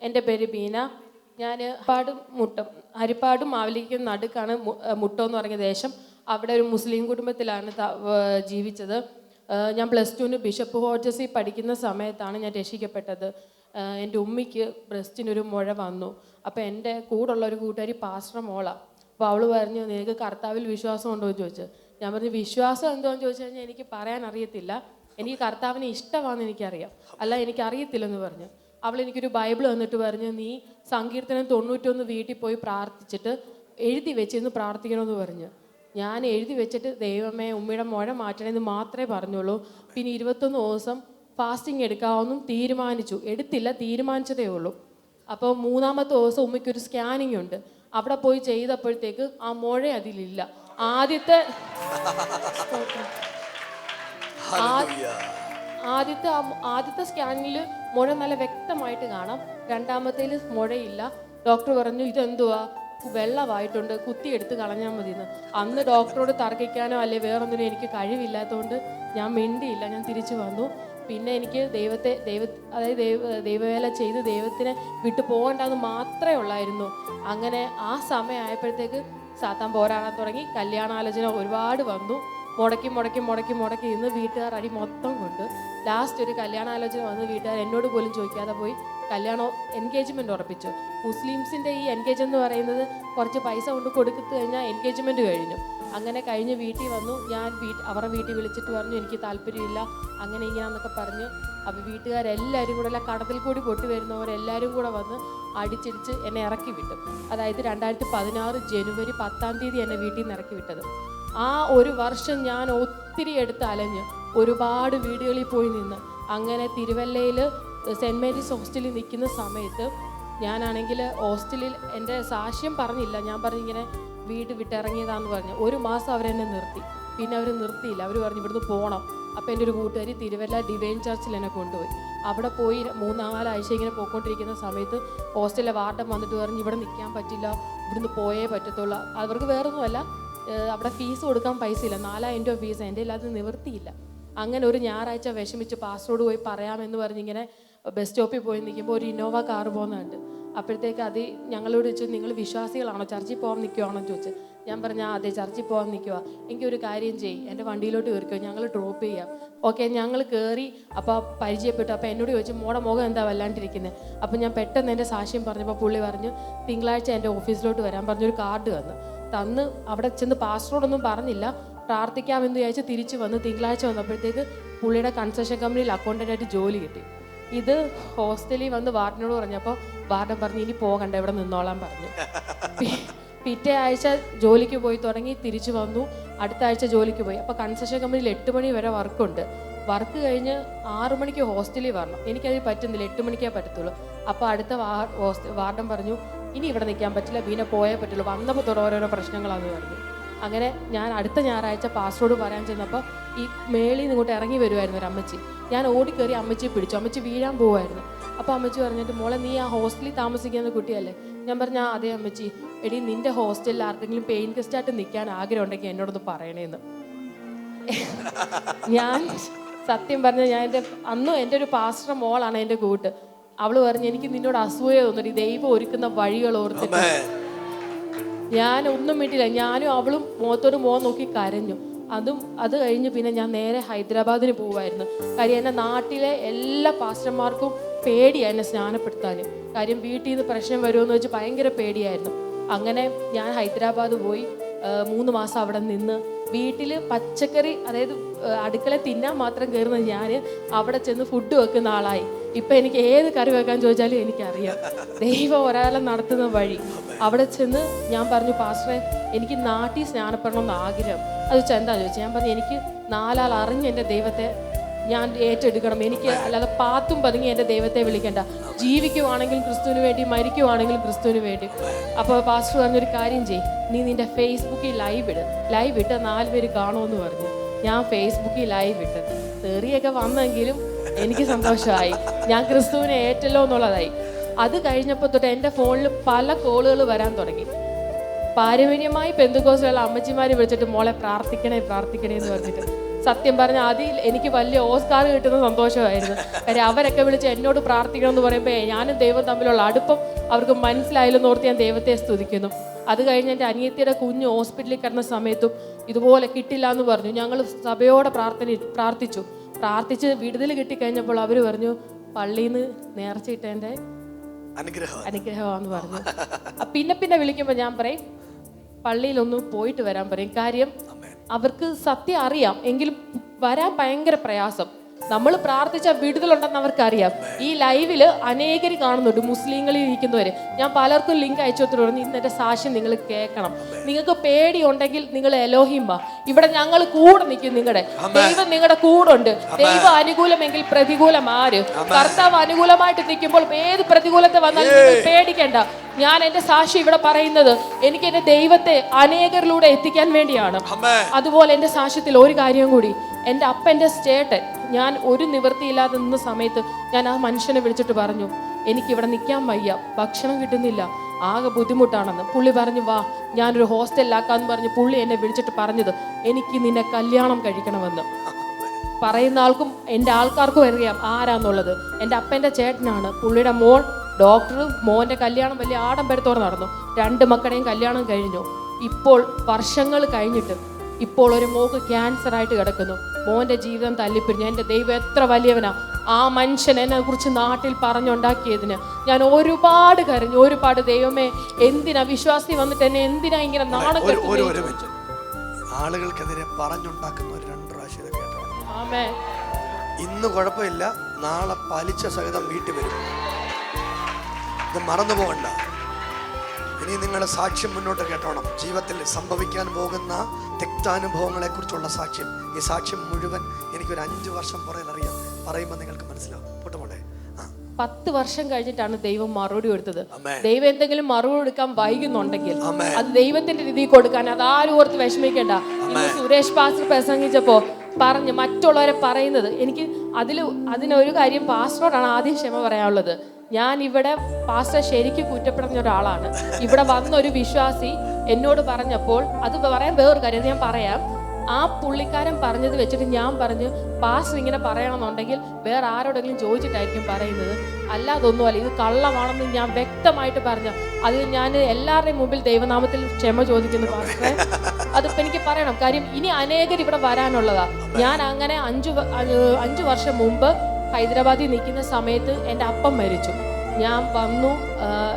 എൻ്റെ പേര് ബീന. ഞാൻ ഹരിപ്പാടും മാവലിക്കും നടുക്കാണ് മുട്ടോ എന്ന് പറഞ്ഞ ദേശം. അവിടെ ഒരു മുസ്ലിം കുടുംബത്തിലാണ് ജീവിച്ചത്. ഞാൻ +2 ബിഷപ്പ് ഹോർജസിൽ പഠിക്കുന്ന സമയത്താണ് ഞാൻ രക്ഷിക്കപ്പെട്ടത്. എൻ്റെ ഉമ്മിക്ക് ബ്രസ്റ്റിനൊരു മുഴ വന്നു. അപ്പോൾ എൻ്റെ കൂടെയുള്ള ഒരു കൂട്ടുകാരി പാസ്റ്റർ മോളാണ്. അപ്പോൾ അവൾ പറഞ്ഞു, നിനക്ക് കർത്താവിൽ വിശ്വാസം ഉണ്ടോ എന്ന് ചോദിച്ചു. ഞാൻ പറഞ്ഞു, വിശ്വാസം എന്തോന്ന് ചോദിച്ചു കഴിഞ്ഞാൽ എനിക്ക് പറയാൻ അറിയത്തില്ല, എനിക്ക് കർത്താവിനെ ഇഷ്ടമാണെന്ന് എനിക്കറിയാം, അല്ല എനിക്കറിയത്തില്ലെന്ന് പറഞ്ഞു. അവൾ എനിക്കൊരു ബൈബിൾ തന്നിട്ട് പറഞ്ഞു, നീ സങ്കീർത്തനം 91 വീട്ടിൽ പോയി പ്രാർത്ഥിച്ചിട്ട് എഴുതി വെച്ചിരുന്ന് പ്രാർത്ഥിക്കണമെന്ന് പറഞ്ഞു. ഞാൻ എഴുതി വെച്ചിട്ട് ദൈവമേ ഉമ്മയുടെ മുഴ മാറ്റണമെന്ന് മാത്രമേ പറഞ്ഞുള്ളൂ. പിന്നെ 21 ദിവസം ഫാസ്റ്റിംഗ് എടുക്കാമെന്നും തീരുമാനിച്ചു. എടുത്തില്ല, തീരുമാനിച്ചതേ ഉള്ളൂ. അപ്പോൾ 3-ാമത്തെ ദിവസം ഉമ്മയ്ക്കൊരു സ്കാനിങ് ഉണ്ട്. അവിടെ പോയി ചെയ്തപ്പോഴത്തേക്ക് ആ മുഴ അതിലില്ല. ആദ്യത്തെ സ്കാനിങ്ങിൽ മുഴ നല്ല വ്യക്തമായിട്ട് കാണാം. 2-ാമത്തേൽ മുഴയില്ല. ഡോക്ടർ പറഞ്ഞു, ഇതെന്തുവാ, വെള്ളമായിട്ടുണ്ട്, കുത്തിയെടുത്ത് കളഞ്ഞാൽ മതിയെന്ന്. അന്ന് ഡോക്ടറോട് തർക്കിക്കാനോ അല്ലെ വേറൊന്നിനും എനിക്ക് കഴിവില്ലാത്തതുകൊണ്ട് ഞാൻ മിണ്ടിയില്ല. ഞാൻ തിരിച്ചു വന്നു. പിന്നെ എനിക്ക് ദൈവവേല ചെയ്ത് ദൈവത്തിനെ വിട്ടു പോകണ്ടെന്ന് മാത്രമേ ഉള്ളായിരുന്നു. അങ്ങനെ ആ സമയമായപ്പോഴത്തേക്ക് സാത്താൻ പോരാടാൻ തുടങ്ങി. കല്യാണാലോചന ഒരുപാട് വന്നു. മുടക്കി ഇന്ന് വീട്ടുകാർ അടി മൊത്തം കൊണ്ട് ലാസ്റ്റ് ഒരു കല്യാണാലോചന വന്ന് വീട്ടുകാർ എന്നോട് പോലും ചോദിക്കാതെ പോയി എൻഗേജ്മെൻറ്റ് ഉറപ്പിച്ചു. മുസ്ലിംസിൻ്റെ ഈ എൻഗേജ് എന്ന് പറയുന്നത് കുറച്ച് പൈസ കൊണ്ട് കൊടുത്തു കഴിഞ്ഞാൽ എൻഗേജ്മെൻറ്റ് കഴിഞ്ഞു. അങ്ങനെ കഴിഞ്ഞ് വീട്ടിൽ വന്നു. ഞാൻ അവരുടെ വീട്ടിൽ വിളിച്ചിട്ട് പറഞ്ഞു, എനിക്ക് താല്പര്യമില്ല, അങ്ങനെ ഇങ്ങനെയാണെന്നൊക്കെ പറഞ്ഞു. അപ്പോൾ വീട്ടുകാരെല്ലാവരും കൂടെ, അല്ല കടത്തിൽ കൂടി പൊട്ടി വരുന്നവരെല്ലാവരും കൂടെ വന്ന് അടിച്ചിടിച്ച് എന്നെ ഇറക്കി വിട്ടു. അതായത് 2016 ജനുവരി 10-ാം തീയതി എന്നെ വീട്ടിൽ നിന്ന് ഇറക്കി വിട്ടത്. ആ ഒരു വർഷം ഞാൻ ഒത്തിരി എടുത്ത് അലഞ്ഞ് ഒരുപാട് വീടുകളിൽ പോയി നിന്ന്. അങ്ങനെ തിരുവല്ലയിൽ സെൻറ്റ് മേരീസ് ഹോസ്റ്റലിൽ നിൽക്കുന്ന സമയത്ത് ഞാനാണെങ്കിൽ ഹോസ്റ്റലിൽ എൻ്റെ സാക്ഷ്യം പറഞ്ഞില്ല. ഞാൻ പറഞ്ഞു ഇങ്ങനെ വീട് വിട്ടിറങ്ങിയതാന്ന് പറഞ്ഞു. 1 മാസം അവരെന്നെ നിർത്തി. പിന്നെ അവർ നിർത്തിയില്ല. അവർ പറഞ്ഞു ഇവിടുന്ന് പോകണം. അപ്പോൾ എൻ്റെ ഒരു കൂട്ടുകാരി തിരുവല്ല ഡിവൈൻ ചർച്ചിൽ എന്നെ കൊണ്ടുപോയി. അവിടെ പോയി 3-4 ആഴ്ച ഇങ്ങനെ പോയിക്കൊണ്ടിരിക്കുന്ന സമയത്ത് ഹോസ്റ്റലിലെ വാർഡൻ വന്നിട്ട് പറഞ്ഞു, ഇവിടെ നിൽക്കാൻ പറ്റില്ല, ഇവിടുന്ന് പോയേ പറ്റത്തുള്ളൂ. അവർക്ക് വേറൊന്നുമല്ല, അവിടെ ഫീസ് കൊടുക്കാൻ പൈസ ഇല്ല. 4000 രൂപ ഫീസ്. എൻ്റെ ഇല്ലാതെ നിവൃത്തിയില്ല. അങ്ങനെ ഒരു ഞായറാഴ്ച വിഷമിച്ച് പാസ്റ്ററോട് പോയി പറയാമെന്ന് പറഞ്ഞിങ്ങനെ ബസ് സ്റ്റോപ്പിൽ പോയി നിൽക്കുമ്പോൾ ഒരു ഇന്നോവ കാറ് പോകുന്നുണ്ട്. അപ്പോഴത്തേക്ക് അത് ഞങ്ങളോട് ചോദിച്ചു, നിങ്ങൾ വിശ്വാസികളാണോ, ചർച്ചിൽ പോകാൻ നിൽക്കുവാണോ എന്ന് ചോദിച്ചു. ഞാൻ പറഞ്ഞു, അതെ ചർച്ചിൽ പോകാൻ നിൽക്കുക. എനിക്കൊരു കാര്യം ചെയ്യും, എൻ്റെ വണ്ടിയിലോട്ട് കയറിക്കോ, ഞങ്ങൾ ഡ്രോപ്പ് ചെയ്യാം. ഓക്കെ, ഞങ്ങൾ കയറി. അപ്പോൾ പരിചയപ്പെട്ടു. അപ്പോൾ എന്നോട് ചോദിച്ചു, മോടെ മുഖം എന്താ വല്ലാണ്ടിരിക്കുന്നത്. അപ്പോൾ ഞാൻ പെട്ടെന്ന് എൻ്റെ സാക്ഷ്യം പറഞ്ഞപ്പോൾ പുള്ളി പറഞ്ഞു, തിങ്കളാഴ്ച എൻ്റെ ഓഫീസിലോട്ട് വരാൻ പറഞ്ഞൊരു കാർഡ് തന്ന് അവിടെ ചെന്ന് പാസ്റ്ററോടൊന്നും പറഞ്ഞില്ല, പ്രാർത്ഥിക്കാമെന്ന് വിചാരിച്ച് തിരിച്ചു വന്ന് തിങ്കളാഴ്ച വന്നപ്പോഴത്തേക്ക് പുള്ളിയുടെ കൺസ്ട്രക്ഷൻ കമ്പനിയിൽ അക്കൗണ്ടൻ്റായിട്ട് ജോലി കിട്ടി. ഇത് ഹോസ്റ്റലിൽ വന്ന് വാർഡനോട് പറഞ്ഞപ്പോൾ വാർഡൻ പറഞ്ഞു, ഇനി പോകണ്ട, ഇവിടെ നിന്നോളാൻ പറഞ്ഞു. പിറ്റേ ആഴ്ച ജോലിക്ക് പോയി തുടങ്ങി, തിരിച്ചു വന്നു. അടുത്ത ആഴ്ച ജോലിക്ക് പോയി. അപ്പോൾ കൺസ്ട്രക്ഷൻ കമ്പനിയിൽ 8 മണി വരെ വർക്കുണ്ട്. വർക്ക് കഴിഞ്ഞ് 6 മണിക്ക് ഹോസ്റ്റലിൽ വരണം. എനിക്കത് പറ്റുന്നില്ല, 8 മണിക്കേ പറ്റത്തുള്ളൂ. അപ്പോൾ അടുത്ത വാർഡൻ പറഞ്ഞു, ഇനി ഇവിടെ നിൽക്കാൻ പറ്റില്ല, പിന്നെ പോയേ പറ്റുള്ളൂ, വന്നപ്പോൾ തൊട്ട് ഓരോരോ പ്രശ്നങ്ങളാണെന്ന് പറഞ്ഞു. അങ്ങനെ ഞാൻ അടുത്ത ഞായറാഴ്ച പാസ്റ്ററോട് പറയാൻ ചെന്നപ്പോൾ ഈ മേളിൽ നിന്ന് ഇങ്ങോട്ട് ഇറങ്ങി വരുമായിരുന്നു ഒരു അമ്മച്ചി. ഞാൻ ഓടിക്കയറി അമ്മച്ചിയെ പിടിച്ചു. അമ്മച്ചി വീഴാൻ പോവായിരുന്നു. അപ്പോൾ അമ്മച്ചി പറഞ്ഞിട്ട്, മോളെ നീ ആ ഹോസ്റ്റലിൽ താമസിക്കുന്ന കുട്ടിയല്ലേ? ഞാൻ പറഞ്ഞു, അതേ അമ്മച്ചി. എടി, നിൻ്റെ ഹോസ്റ്റലിൽ ആർക്കെങ്കിലും പെയിൻ ഗസ്റ്റായിട്ട് നിൽക്കാൻ ആഗ്രഹം ഉണ്ടെങ്കിൽ എന്നോടൊന്ന് പറയണേന്ന്. ഞാൻ സത്യം പറഞ്ഞ, അന്നും എൻ്റെ ഒരു പാസ്റ്റർ മോളാണ് എൻ്റെ കൂട്ട്. അവള് പറഞ്ഞു, എനിക്ക് നിന്നോട് അസൂയ തോന്നുന്നു, ദൈവം ഒരുക്കുന്ന വഴികൾ ഓർത്തിട്ട്. ഞാൻ ഒന്നും വിട്ടില്ല. ഞാനും അവളും മുഖത്തോട് മുഖം നോക്കി കരഞ്ഞു. അത് കഴിഞ്ഞ് പിന്നെ ഞാൻ നേരെ ഹൈദരാബാദിന് പോവായിരുന്നു. കാര്യം എൻ്റെ നാട്ടിലെ എല്ലാ പാസ്റ്റർമാർക്കും പേടിയാണ് എന്നെ സ്നാനപ്പെടുത്താൻ. കാര്യം വീട്ടിൽ നിന്ന് പ്രശ്നം വരുമെന്ന് വെച്ച് ഭയങ്കര പേടിയായിരുന്നു. അങ്ങനെ ഞാൻ ഹൈദരാബാദ് പോയി 3 മാസം അവിടെ നിന്ന് വീട്ടിൽ പച്ചക്കറി, അതായത് അടുക്കള തിന്നാൻ മാത്രം കയറുന്ന ഞാൻ അവിടെ ചെന്ന് ഫുഡ് വെക്കുന്ന ആളായി. ഇപ്പം എനിക്ക് ഏത് കറി വെക്കാൻ ചോദിച്ചാലും എനിക്കറിയാം. ദൈവം ഒരാളെ നടത്തുന്ന വഴി. അവിടെ ചെന്ന് ഞാൻ പറഞ്ഞു, പാസ്റ്ററെ എനിക്ക് നാട്ടിൽ സ്നാനപ്പെടണമെന്ന് ആഗ്രഹം. അത് എന്താ ചോദിച്ചു. ഞാൻ പറഞ്ഞു, എനിക്ക് 4 ആൾ അറിഞ്ഞ് എൻ്റെ ദൈവത്തെ ഞാൻ ഏറ്റെടുക്കണം. എനിക്ക് അല്ലാതെ പാത്തും പതുങ്ങി എൻ്റെ ദൈവത്തെ വിളിക്കണ്ട. ജീവിക്കുവാണെങ്കിൽ ക്രിസ്തുവിന് വേണ്ടി, മരിക്കുവാണെങ്കിൽ ക്രിസ്തുവിന് വേണ്ടി. അപ്പോൾ പാസ്റ്റർ പറഞ്ഞൊരു കാര്യം ചെയ്യ്, നീ നിൻ്റെ ഫേസ്ബുക്കിൽ ലൈവ് ഇട്ട് 4 പേര് കാണുമെന്ന് പറഞ്ഞു. ഞാൻ ഫേസ്ബുക്കിൽ ലൈവ് ഇട്ട് തെറിയൊക്കെ വന്നെങ്കിലും എനിക്ക് സന്തോഷമായി. ഞാൻ ക്രിസ്തുവിനെ ഏറ്റല്ലോ എന്നുള്ളതായി. അത് കഴിഞ്ഞപ്പോൾ തൊട്ട് എൻ്റെ ഫോണിൽ പല കോളുകൾ വരാൻ തുടങ്ങി. പാരമ്പര്യമായി പെന്തക്കോസ്തുള്ള അമ്മച്ചിമാർ വിളിച്ചിട്ട്, മോളെ പ്രാർത്ഥിക്കണേ എന്ന് പറഞ്ഞിട്ട്. സത്യം പറഞ്ഞാൽ അതിൽ എനിക്ക് വലിയ ഓസ്കാർ കിട്ടുന്ന സന്തോഷമായിരുന്നു. കാര്യം അവരൊക്കെ വിളിച്ച് എന്നോട് പ്രാർത്ഥിക്കണം എന്ന് പറയുമ്പോൾ ഞാനും ദൈവം തമ്മിലുള്ള അടുപ്പം അവർക്ക് മനസ്സിലായില്ലെന്ന് ഓർത്ത് ഞാൻ ദൈവത്തെ സ്തുതിക്കുന്നു. അത് കഴിഞ്ഞ് എൻ്റെ അനിയത്തിയുടെ കുഞ്ഞ് ഹോസ്പിറ്റലിൽ കിടന്ന സമയത്തും ഇതുപോലെ കിട്ടില്ല എന്ന് പറഞ്ഞു. ഞങ്ങൾ സഭയോടെ പ്രാർത്ഥിച്ച് വിടുതൽ കിട്ടിക്കഴിഞ്ഞപ്പോൾ അവർ പറഞ്ഞു പള്ളിയിൽ നിന്ന് നേർച്ചയിട്ടതിൻ്റെ അനുഗ്രഹമാണെന്ന് പറഞ്ഞു. പിന്നെ വിളിക്കുമ്പോൾ ഞാൻ പറയും പള്ളിയിലൊന്നും പോയിട്ട് വരാൻ പറയും. കാര്യം അവർക്ക് സത്യം അറിയാം, എങ്കിലും വരാൻ ഭയങ്കര പ്രയാസം. നമ്മൾ പ്രാർത്ഥിച്ച വിടുതലുണ്ടെന്ന് അവർക്കറിയാം. ഈ ലൈവില് അനേകർ കാണുന്നുണ്ട്, മുസ്ലിങ്ങളിൽ ഇരിക്കുന്നവര്. ഞാൻ പലർക്കും ലിങ്ക് അയച്ചു കൊടുത്തിട്ടുണ്ട്. ഇന്ന് എൻ്റെ സാക്ഷ്യം നിങ്ങൾ കേൾക്കണം. നിങ്ങൾക്ക് പേടിയുണ്ടെങ്കിൽ നിങ്ങൾ എലോഹിം വാ, ഇവിടെ ഞങ്ങൾ കൂടെ നിൽക്കും. നിങ്ങളുടെ ദൈവം നിങ്ങളുടെ കൂടെ ഉണ്ട്. ദൈവം അനുകൂലമെങ്കിൽ പ്രതികൂലം ആര്? കർത്താവ് അനുകൂലമായിട്ട് നിൽക്കുമ്പോൾ ഏത് പ്രതികൂലത്തെ വന്നാലും നിങ്ങൾ പേടിക്കേണ്ട. ഞാൻ എൻ്റെ സാക്ഷി ഇവിടെ പറയുന്നത് എനിക്ക് എൻ്റെ ദൈവത്തെ അനേകരിലൂടെ എത്തിക്കാൻ വേണ്ടിയാണ്. അതുപോലെ എൻ്റെ സാക്ഷ്യത്തിൽ ഒരു കാര്യം കൂടി, എൻ്റെ അപ്പൻ്റെ ചേട്ടൻ, ഞാൻ ഒരു നിവൃത്തിയില്ലാതെ നിന്ന സമയത്ത് ഞാൻ ആ മനുഷ്യനെ വിളിച്ചിട്ട് പറഞ്ഞു എനിക്കിവിടെ നിൽക്കാൻ വയ്യ, ഭക്ഷണം കിട്ടുന്നില്ല, ആകെ ബുദ്ധിമുട്ടാണെന്ന്. പുള്ളി പറഞ്ഞു വാ ഞാനൊരു ഹോസ്റ്റലിലാക്കാന്ന് പറഞ്ഞ് പുള്ളി എന്നെ വിളിച്ചിട്ട് പറഞ്ഞത് എനിക്ക് നിന്നെ കല്യാണം കഴിക്കണമെന്ന്. പറയുന്ന ആൾക്കും എൻ്റെ ആൾക്കാർക്കും അറിയാം ആരാന്നുള്ളത്. എൻ്റെ അപ്പൻ്റെ ചേട്ടനാണ്. പുള്ളിയുടെ മോൻ ഡോക്ടർ, മോൻ്റെ കല്യാണം വലിയ ആഡംബരത്തോടെ നടന്നു. 2 മക്കളുടെയും കല്യാണം കഴിഞ്ഞു. ഇപ്പോൾ വർഷങ്ങൾ കഴിഞ്ഞിട്ട് ഇപ്പോൾ ഒരു മോക്ക് ക്യാൻസർ ആയിട്ട് കിടക്കുന്നു. മോൻ്റെ ജീവിതം തല്ലിപ്പിരിഞ്ഞു. എൻ്റെ ദൈവം എത്ര വലിയവനാ. ആ മനുഷ്യൻ എന്നെ കുറിച്ച് നാട്ടിൽ പറഞ്ഞുണ്ടാക്കിയതിന് ഞാൻ ഒരുപാട് കരഞ്ഞു. ഒരുപാട് ദൈവമേ എന്തിനാ വിശ്വാസി വന്നിട്ട് എന്നെ എന്തിനാ ഇങ്ങനെ നാണം കെടുത്തുന്നത്? ആളുകൾക്കെതിരെ പറഞ്ഞുണ്ടാക്കുന്ന ഒരു 2 പ്രാവശ്യം കേട്ടോ. ആമേൻ. ഇന്ന് കുഴപ്പമില്ല, നാളെ പലിച്ച സഹിതം വീട്ടിൽ വരും. ഇത് മറന്നു പോകണ്ട. ഇനി നിങ്ങളുടെ സാക്ഷ്യം മുന്നോട്ട് കേട്ടോണം. ജീവിതത്തിൽ സംഭവിക്കാൻ പോകുന്ന തിക്താനുഭവങ്ങളെ കുറിച്ചുള്ള സാക്ഷ്യം. ഈ സാക്ഷ്യം മുഴുവൻ എനിക്കൊരു 5 വർഷം പുറകിലറിയാം. പറയുമ്പോൾ നിങ്ങൾക്ക് മനസ്സിലാവും. പൊട്ടുമോളെ 10 വർഷം കഴിഞ്ഞിട്ടാണ് ദൈവം മറുപടി കൊടുത്തത്. ദൈവം എന്തെങ്കിലും മറുപടി കൊടുക്കാൻ വൈകുന്നുണ്ടെങ്കിൽ അത് ദൈവത്തിന്റെ രീതിയിൽ കൊടുക്കാൻ അതാരും ഓർത്ത് വിഷമിക്കേണ്ട. സുരേഷ് പാസ്റ്റർ പ്രസംഗിച്ചപ്പോ പറഞ്ഞ് മറ്റുള്ളവരെ പറയുന്നത് എനിക്ക് അതിനൊരു കാര്യം പാസ്റ്ററോടാണ് ആദ്യം ക്ഷമ പറയാനുള്ളത്. ഞാൻ ഇവിടെ പാസ്റ്റർ ശരിക്കും കുറ്റപ്പെടുന്ന ഒരാളാണ്. ഇവിടെ വന്നൊരു വിശ്വാസി എന്നോട് പറഞ്ഞപ്പോൾ അത് പറയാൻ വേറൊരു കാര്യം ഞാൻ പറയാം. ആ പുള്ളിക്കാരൻ പറഞ്ഞത് വെച്ചിട്ട് ഞാൻ പറഞ്ഞു പാസ്റ്റർ ഇങ്ങനെ പറയണമെന്നുണ്ടെങ്കിൽ വേറെ ആരോടെങ്കിലും ചോദിച്ചിട്ടായിരിക്കും പറയുന്നത്, അല്ലാതൊന്നുമല്ല, ഇത് കള്ളമാണെന്ന് ഞാൻ വ്യക്തമായിട്ട് പറഞ്ഞു. അത് ഞാൻ എല്ലാവരുടെയും മുമ്പിൽ ദൈവനാമത്തിൽ ക്ഷമ ചോദിക്കുന്നു പാസ്റ്ററെ. അതിപ്പോൾ എനിക്ക് പറയണം. കാര്യം ഇനി അനേകർ ഇവിടെ വരാനുള്ളതാ. ഞാൻ അങ്ങനെ 5 വർഷം മുമ്പ് ഹൈദരാബാദിൽ നിൽക്കുന്ന സമയത്ത് എൻ്റെ അപ്പം മരിച്ചു. ഞാൻ വന്നു.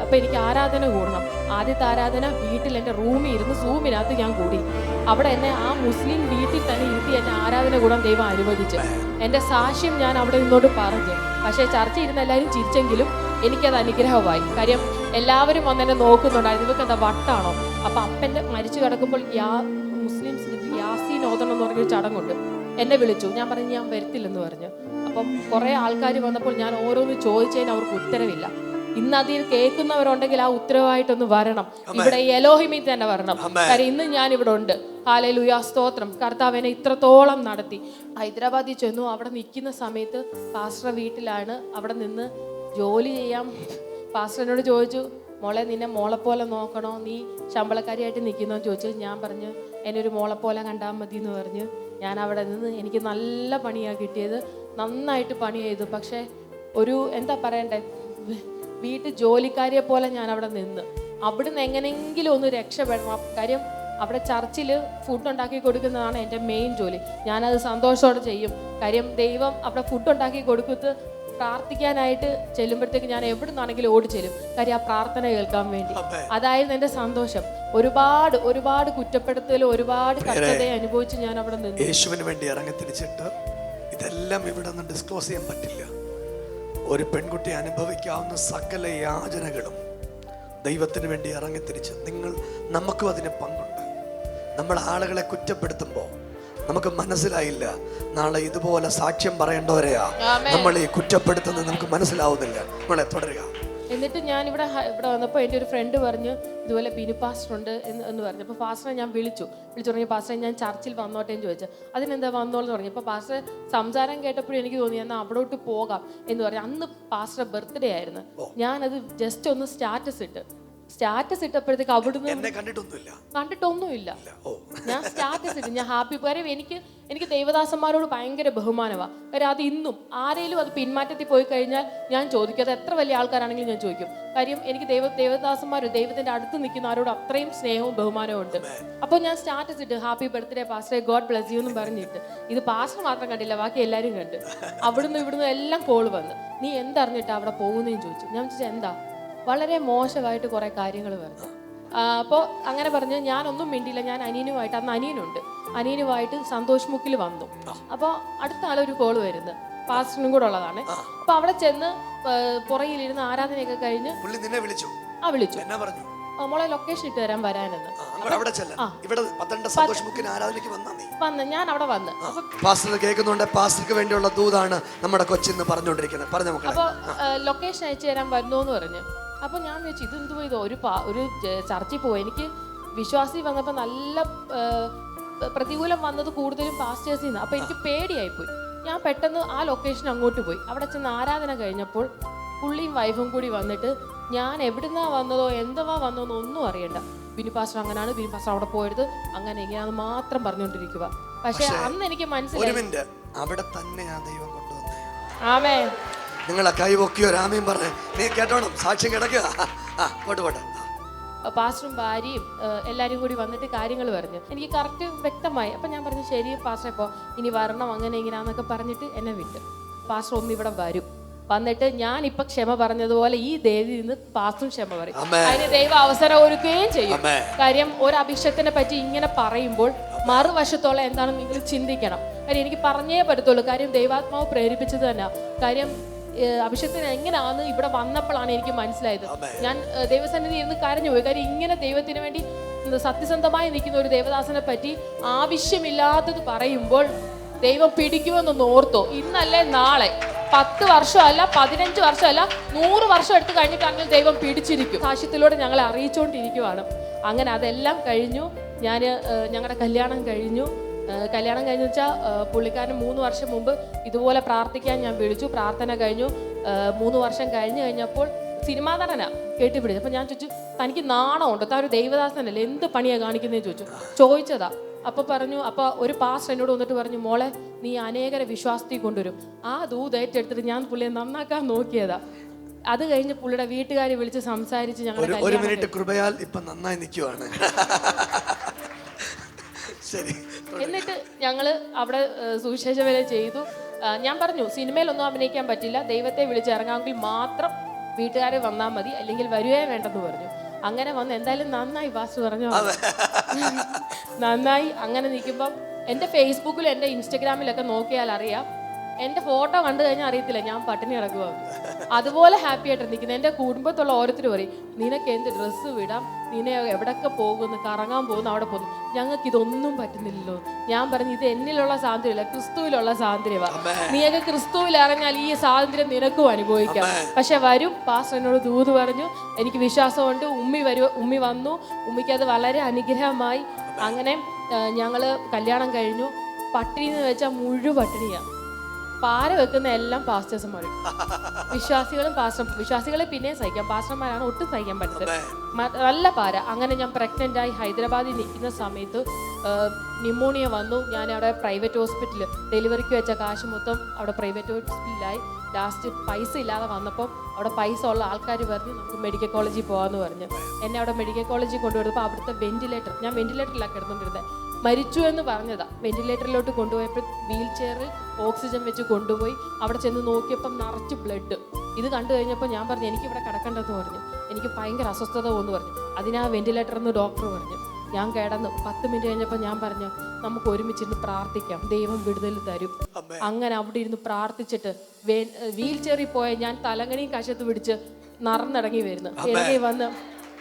അപ്പം എനിക്ക് ആരാധന കൂടണം. ആദ്യത്തെ ആരാധന വീട്ടിൽ എൻ്റെ റൂമിൽ ഇരുന്ന് സൂമിനകത്ത് ഞാൻ കൂടി. അവിടെ എന്നെ ആ മുസ്ലിം വീട്ടിൽ തന്നെ ഇരുത്തി എന്നെ ആരാധന കൂടാൻ ദൈവം അനുവദിച്ചു. എൻ്റെ സാക്ഷ്യം ഞാൻ അവിടെ നിന്നോട് പറഞ്ഞു. പക്ഷേ ചർച്ച ഇരുന്ന് എല്ലാവരും ചിരിച്ചെങ്കിലും എനിക്കത് അനുഗ്രഹമായി. കാര്യം എല്ലാവരും വന്നെന്നെ നോക്കുന്നുണ്ടായിരുന്നു, ഇവർക്ക് എന്താ വട്ടാണോ? അപ്പം അപ്പൻ്റെ മരിച്ചു കിടക്കുമ്പോൾ മുസ്ലിം യാസീൻ ഓതണം എന്ന് പറഞ്ഞൊരു ചടങ്ങുണ്ട്. എന്നെ വിളിച്ചു. ഞാൻ പറഞ്ഞു ഞാൻ വരത്തില്ലെന്ന് പറഞ്ഞു. അപ്പം കുറേ ആൾക്കാർ വന്നപ്പോൾ ഞാൻ ഓരോന്ന് ചോദിച്ചതിന് അവർക്ക് ഉത്തരവില്ല. ഇന്ന് അതിൽ കേൾക്കുന്നവരുണ്ടെങ്കിൽ ആ ഉത്തരവായിട്ടൊന്ന് വരണം. ഇവിടെ എലോഹിമിൽ തന്നെ വരണം. കാര്യം ഇന്ന് ഞാൻ ഇവിടെ ഉണ്ട്. ഹല്ലേലൂയ, സ്തോത്രം. കർത്താവ് എന്നെ ഇത്രത്തോളം നടത്തി. ഹൈദരാബാദിൽ ചെന്നു. അവിടെ നിൽക്കുന്ന സമയത്ത് പാസ്റ്റർ വീട്ടിലാണ്. അവിടെ നിന്ന് ജോലി ചെയ്യാം. പാസ്റ്ററിനോട് ചോദിച്ചു മോളെ നിന്നെ മോളെപ്പോലെ നോക്കണോ, നീ ശമ്പളക്കാരിയായിട്ട് നിൽക്കുന്നോ എന്ന് ചോദിച്ചു. ഞാൻ പറഞ്ഞു എന്നെ ഒരു മോളെപ്പോലെ കണ്ടാൽ മതി എന്ന് പറഞ്ഞു. ഞാൻ അവിടെ നിന്ന് എനിക്ക് നല്ല പണിയാണ് കിട്ടിയത്. നന്നായിട്ട് പണി ചെയ്തു. പക്ഷേ ഒരു എന്താ പറയണ്ടേ, വീട്ടിൽ ജോലിക്കാരിയെ പോലെ ഞാൻ അവിടെ നിന്ന് അവിടുന്ന് എങ്ങനെയെങ്കിലും ഒന്ന് രക്ഷപ്പെടണം. കാര്യം അവിടെ ചർച്ചിൽ ഫുഡ് ഉണ്ടാക്കി കൊടുക്കുന്നതാണ് എൻ്റെ മെയിൻ ജോലി. ഞാനത് സന്തോഷത്തോടെ ചെയ്യും. കാര്യം ദൈവം അവിടെ ഫുഡ് ഉണ്ടാക്കി കൊടുക്കുന്നത് പ്രാർത്ഥിക്കാനായിട്ട് ചെല്ലുമ്പോഴത്തേക്ക് ഞാൻ എവിടെ നിന്നാണെങ്കിലും ഓടി ചെല്ലും. കാര്യം ആ പ്രാർത്ഥന കേൾക്കാൻ വേണ്ടി. അതായിരുന്നു എൻ്റെ സന്തോഷം. ഒരുപാട് കുറ്റപ്പെടുത്തലും ഒരുപാട് കഷ്ടതയെ അനുഭവിച്ച് ഞാൻ അവിടെ നിന്ന് യേശുവിന് വേണ്ടി ഇറങ്ങി തിരിച്ചിട്ട് ഇതെല്ലാം ഇവിടെ നിന്ന് ഡിസ്ക്ലോസ് ചെയ്യാൻ പറ്റില്ല. ഒരു പെൺകുട്ടി അനുഭവിക്കാവുന്ന സകല യാചനകളും ദൈവത്തിന് വേണ്ടി ഇറങ്ങി തിരിച്ച് നമുക്കും അതിന് പങ്കുണ്ട്. നമ്മൾ ആളുകളെ കുറ്റപ്പെടുത്തുമ്പോൾ നമുക്ക് മനസ്സിലായില്ല, നാളെ ഇതുപോലെ സാക്ഷ്യം പറയേണ്ടവരെയാ നമ്മൾ ഈ കുറ്റപ്പെടുത്തുന്നത് നമുക്ക് മനസ്സിലാവുന്നില്ല. നമ്മളെ തുടരുക. എന്നിട്ട് ഞാൻ ഇവിടെ വന്നപ്പോൾ എൻ്റെ ഒരു ഫ്രണ്ട് പറഞ്ഞു ഇതുപോലെ ബിനു പാസ്റ്റർ ഉണ്ട് എന്ന് പറഞ്ഞു. അപ്പോൾ പാസ്റ്ററെ ഞാൻ വിളിച്ചു തുടങ്ങി. പാസ്റ്ററെ ഞാൻ ചർച്ചിൽ വന്നോട്ടെ എന്ന് ചോദിച്ചു. അതിനെന്താ വന്നോളെന്ന് തുടങ്ങി. അപ്പോൾ പാസ്റ്റർ സംസാരം കേട്ടപ്പോഴും എനിക്ക് തോന്നി എന്നാൽ അവിടോട്ട് പോകാം എന്ന് പറഞ്ഞു. അന്ന് പാസ്റ്റർ ബർത്ത്ഡേ ആയിരുന്നു. ഞാനത് ജസ്റ്റ് ഒന്ന് സ്റ്റാറ്റസ് ഇട്ട് സ്റ്റാറ്റസ് ഇട്ടപ്പോഴത്തേക്ക് അവിടുന്ന് എന്നെ കണ്ടിട്ടൊന്നുമില്ല. ഓ, ഞാൻ സ്റ്റാറ്റസ് ഇട്ട് ഞാൻ ഹാപ്പി. കാര്യം എനിക്ക് ദൈവദാസന്മാരോട് ഭയങ്കര ബഹുമാനമാണ്. കാര്യം അത് ഇന്നും ആരെങ്കിലും അത് പിന്മാറ്റത്തിൽ പോയി കഴിഞ്ഞാൽ ഞാൻ ചോദിക്കും. അത് എത്ര വലിയ ആൾക്കാരാണെങ്കിലും ഞാൻ ചോദിക്കും. കാര്യം എനിക്ക് ദൈവദാസന്മാരും ദൈവത്തിന്റെ അടുത്ത് നിൽക്കുന്നവരോട് അത്രയും സ്നേഹവും ബഹുമാനവും ഉണ്ട്. അപ്പോൾ ഞാൻ സ്റ്റാറ്റസ് ഇട്ട് happy birthday pastor, God bless you എന്നും പറഞ്ഞിട്ട്. ഇത് പാസ്റ്റർ മാത്രം കണ്ടില്ല, ബാക്കി എല്ലാവരും കണ്ട്. അവിടുന്ന് ഇവിടുന്ന് എല്ലാം കോള് വന്ന്, നീ എന്തറിഞ്ഞിട്ടാ അവിടെ പോകുന്നതെന്ന് ചോദിച്ചു. ഞാൻ ചോദിച്ചാൽ എന്താ, വളരെ മോശമായിട്ട് കുറെ കാര്യങ്ങൾ പറഞ്ഞു. അപ്പോൾ അങ്ങനെ പറഞ്ഞ് ഞാനൊന്നും മിണ്ടിയില്ല. ഞാൻ അനിയനുമായിട്ട്, അന്ന് അനിയനുമായിട്ട് സന്തോഷ് മുക്കിൽ വന്നു. അപ്പോൾ അടുത്ത ആളൊരു കോള് വരുന്നത് പാസ്റ്ററിനും കൂടെ ഉള്ളതാണ്. അപ്പൊ അവിടെ ചെന്ന് പുറകിലിരുന്ന് ആരാധനയൊക്കെ കഴിഞ്ഞ് വിളിച്ചു. മോളെ ലൊക്കേഷൻ ഇട്ട് തരാൻ വരാനെന്ന്. വന്ന് ഞാൻ അവിടെ വന്ന് പാസ്റ്റർ കേൾക്കുന്നുണ്ട്. പാസ്റ്റർക്ക് വേണ്ടിയുള്ള ദൂതാണ് നമ്മുടെ കൊച്ചിന്ന് പറഞ്ഞുകൊണ്ടിരിക്കുന്നത്. അപ്പൊ ലൊക്കേഷൻ അയച്ചു തരാൻ വരുന്നോന്ന് പറഞ്ഞു. അപ്പൊ ഞാൻ വെച്ചു ഇതെന്തുവാ, ഇത് ഒരു ചർച്ചിൽ പോയി. എനിക്ക് വിശ്വാസി വന്നപ്പോ നല്ല പ്രതികൂലം വന്നത് കൂടുതലും പാസ്റ്റേഴ്സിൽ നിന്ന്. അപ്പൊ എനിക്ക് പേടിയായിപ്പോയി. ഞാൻ പെട്ടെന്ന് ആ ലൊക്കേഷൻ അങ്ങോട്ട് പോയി. അവിടെ ചെന്ന് ആരാധന കഴിഞ്ഞപ്പോൾ പുള്ളിയും വൈഫും കൂടി വന്നിട്ട് ഞാൻ എവിടുന്നാ വന്നതോ എന്തുവാ വന്നോന്നോ ഒന്നും അറിയണ്ട, ബിനു പാസ്റ്റർ അങ്ങനെയാണ്, ബിനു പാസ്റ്റർ അവിടെ പോയത് അങ്ങനെ എങ്ങനെയാന്ന് മാത്രം പറഞ്ഞുകൊണ്ടിരിക്കുക. പക്ഷെ അന്ന് എനിക്ക് മനസ്സിലായി അവിടെ തന്നെ ആ ദൈവം കൊണ്ടുവന്നേ. ആമേൻ. നിങ്ങളെ കൈവൊക്കിയോ രാമയും പറഞ്ഞേ, നീ കേട്ടോണം, സാക്ഷ്യം കിടക്കുക. പാസ്റ്ററും ഭാര്യയും എല്ലാവരും കൂടി വന്നിട്ട് കാര്യങ്ങൾ പറഞ്ഞു. എനിക്ക് കറക്റ്റ് വ്യക്തമായി. അപ്പം ഞാൻ പറഞ്ഞു ശരി പാസ്റ്റർ, ഇപ്പോൾ ഇനി വരണം അങ്ങനെ ഇങ്ങനെയാന്നൊക്കെ പറഞ്ഞിട്ട് എന്നെ വിട്ടു. പാസ്റ്റർ ഒന്ന് ഇവിടെ വരും, വന്നിട്ട് ഞാനിപ്പൊ ക്ഷമ പറഞ്ഞതുപോലെ ഈ ദേവി നിന്ന് പാസ്റ്ററും ക്ഷമ പറയും. അതിന് ദൈവം അവസരം ഒരുക്കുകയും ചെയ്യും. കാര്യം ഒരു അഭിഷേകത്തിനെ പറ്റി ഇങ്ങനെ പറയുമ്പോൾ മറുവശത്തോളം എന്താണെന്ന് നിങ്ങൾ ചിന്തിക്കണം. കാര്യം എനിക്ക് പറഞ്ഞേ പറ്റത്തുള്ളൂ. കാര്യം ദൈവാത്മാവ് പ്രേരിപ്പിച്ചത് തന്നെ. കാര്യം അഭിഷേകത്തിന് എങ്ങനെയാന്ന് ഇവിടെ വന്നപ്പോഴാണ് എനിക്ക് മനസ്സിലായത്. ഞാൻ ദൈവസന്നിധി ഇരുന്ന് കരഞ്ഞുപോയി. കാര്യം ഇങ്ങനെ ദൈവത്തിന് വേണ്ടി സത്യസന്ധമായി നിൽക്കുന്ന ഒരു ദേവദാസനെ പറ്റി ആവശ്യമില്ലാത്തത് പറയുമ്പോൾ ദൈവം പിടിക്കുമെന്നൊന്ന് ഓർത്തോ. ഇന്നല്ലേ നാളെ 10 വർഷമല്ല 15 വർഷമല്ല 100 വർഷം എടുത്ത് കഴിഞ്ഞിട്ടാണെങ്കിൽ ദൈവം പിടിച്ചിരിക്കും. സാക്ഷ്യത്തിലൂടെ ഞങ്ങളെ അറിയിച്ചുകൊണ്ടിരിക്കുവാണ്. അങ്ങനെ അതെല്ലാം കഴിഞ്ഞു. ഞങ്ങളുടെ കല്യാണം കഴിഞ്ഞു വെച്ചാൽ പുള്ളിക്കാരന് 3 വർഷം മുമ്പ് ഇതുപോലെ പ്രാർത്ഥിക്കാൻ ഞാൻ വിളിച്ചു. പ്രാർത്ഥന കഴിഞ്ഞു. 3 വർഷം കഴിഞ്ഞപ്പോൾ സിനിമാ നടനാ കേട്ടുപിടിച്ചു. അപ്പം ഞാൻ ചോദിച്ചു, തനിക്ക് നാണമുണ്ടോ, താൻ ഒരു ദൈവദാസനല്ലേ, എന്ത് പണിയാണ് കാണിക്കുന്നതെന്ന് ചോദിച്ചതാ. അപ്പോൾ പറഞ്ഞു, അപ്പോൾ ഒരു പാസ്റ്റർ എന്നോട് വന്നിട്ട് പറഞ്ഞു, മോളെ നീ അനേകരെ വിശ്വാസത്തിൽ കൊണ്ടുവരും. ആ ദൂത് ഏറ്റെടുത്തിട്ട് ഞാൻ പുള്ളിയെ നന്നാക്കാൻ നോക്കിയതാ. അത് കഴിഞ്ഞ് പുള്ളിയുടെ വീട്ടുകാരെ വിളിച്ച് സംസാരിച്ച് ഞങ്ങൾ ഒരു മിനിറ്റ് കൃപയാൽ ഇപ്പൊ നന്നായി നിൽക്കുവാണ്. എന്നിട്ട് ഞങ്ങള് അവിടെ സുവിശേഷ വേല ചെയ്തു. ഞാൻ പറഞ്ഞു സിനിമയിലൊന്നും അഭിനയിക്കാൻ പറ്റില്ല, ദൈവത്തെ വിളിച്ചിറങ്ങാമെങ്കിൽ മാത്രം വീട്ടുകാരെ വന്നാൽ മതി, അല്ലെങ്കിൽ വരുവേ വേണ്ടെന്ന് പറഞ്ഞു. അങ്ങനെ വന്ന് എന്തായാലും നന്നായി പാസ്റ്റർ പറഞ്ഞു, നന്നായി. അങ്ങനെ നിൽക്കുമ്പം എൻ്റെ ഫേസ്ബുക്കിലും എൻ്റെ ഇൻസ്റ്റഗ്രാമിലൊക്കെ നോക്കിയാൽ അറിയാം, എൻ്റെ ഫോട്ടോ കണ്ടു കഴിഞ്ഞാൽ അറിയത്തില്ല ഞാൻ പട്ടിണി കിടക്കുക. അതുപോലെ ഹാപ്പി ആയിട്ട് നിൽക്കുന്നത്. എൻ്റെ കുടുംബത്തുള്ള ഓരോരുത്തർ പറയും, നിനക്ക് എന്ത് ഡ്രസ്സ് വിടാം, നിന്നെ എവിടൊക്കെ പോകുന്നു, കറങ്ങാൻ പോകുന്നു, അവിടെ പോകുന്നു, ഞങ്ങൾക്ക് ഇതൊന്നും പറ്റുന്നില്ലല്ലോ. ഞാൻ പറഞ്ഞു, ഇത് എന്നിലുള്ള സ്വാതന്ത്ര്യമല്ല, ക്രിസ്തുവിലുള്ള സ്വാതന്ത്ര്യമാണ്. നീയൊക്കെ ക്രിസ്തുവിൽ അറിഞ്ഞാൽ ഈ സ്വാതന്ത്ര്യം നിനക്കും അനുഭവിക്കാം. പക്ഷെ വരും. പാസ്റ്റർ എന്നോട് ദൂത് പറഞ്ഞു, എനിക്ക് വിശ്വാസമുണ്ട്. ഉമ്മി വന്നു. ഉമ്മിക്ക് അത് വളരെ അനുഗ്രഹമായി. അങ്ങനെ ഞങ്ങൾ കല്യാണം കഴിഞ്ഞു. പട്ടിണി എന്ന് വെച്ചാൽ മുഴുവൻ പട്ടിണിയാണ്. പാര വെക്കുന്ന എല്ലാം പാസ്റ്റേഴ്സുമാരും. വിശ്വാസികളെ പിന്നെയും സഹിക്കാം, പാസ്റ്റർമാരാണ് ഒട്ടും സഹിക്കാൻ പറ്റുന്നത്. നല്ല പാര. അങ്ങനെ ഞാൻ പ്രഗ്നൻ്റായി ഹൈദരാബാദിൽ നിൽക്കുന്ന സമയത്ത് ന്യൂമോണിയ വന്നു. ഞാൻ അവിടെ പ്രൈവറ്റ് ഹോസ്പിറ്റലിൽ ഡെലിവറിക്ക് വെച്ച കാശ് മൊത്തം അവിടെ പ്രൈവറ്റ് ഹോസ്പിറ്റലിലായി. ലാസ്റ്റ് പൈസ ഇല്ലാതെ വന്നപ്പം അവിടെ പൈസ ഉള്ള ആൾക്കാർ പറഞ്ഞു നമുക്ക് മെഡിക്കൽ കോളേജിൽ പോകാമെന്ന് പറഞ്ഞു. എന്നെ അവിടെ മെഡിക്കൽ കോളേജിൽ കൊണ്ടുവരുമ്പോൾ അവിടുത്തെ വെന്റിലേറ്റർ, ഞാൻ വെന്റിലേറ്ററിലാണ് കിടന്നുകൊണ്ടിരുന്നത്, മരിച്ചു എന്ന് പറഞ്ഞതാ. വെന്റിലേറ്ററിലോട്ട് കൊണ്ടുപോയപ്പോൾ വീൽ ചെയറിൽ ഓക്സിജൻ വെച്ച് കൊണ്ടുപോയി. അവിടെ ചെന്ന് നോക്കിയപ്പം നിറച്ച് ബ്ലഡ്. ഇത് കണ്ടു കഴിഞ്ഞപ്പോൾ ഞാൻ പറഞ്ഞു എനിക്കിവിടെ കിടക്കേണ്ടതെന്ന് പറഞ്ഞു. എനിക്ക് ഭയങ്കര അസ്വസ്ഥത പോകുന്നു പറഞ്ഞു. അതിനാ വെന്റിലേറ്റർ എന്ന് ഡോക്ടർ പറഞ്ഞു. ഞാൻ കിടന്നു. 10 മിനിറ്റ് കഴിഞ്ഞപ്പോൾ ഞാൻ പറഞ്ഞു നമുക്ക് ഒരുമിച്ചിരുന്ന് പ്രാർത്ഥിക്കാം, ദൈവം വിടുതൽ തരും. അങ്ങനെ അവിടെ ഇരുന്ന് പ്രാർത്ഥിച്ചിട്ട് വീൽ ചെയറിൽ പോയ ഞാൻ തലങ്ങണിയും കശത്ത് പിടിച്ച് നടന്നിറങ്ങി വരുന്നു. ഇറങ്ങി വന്ന്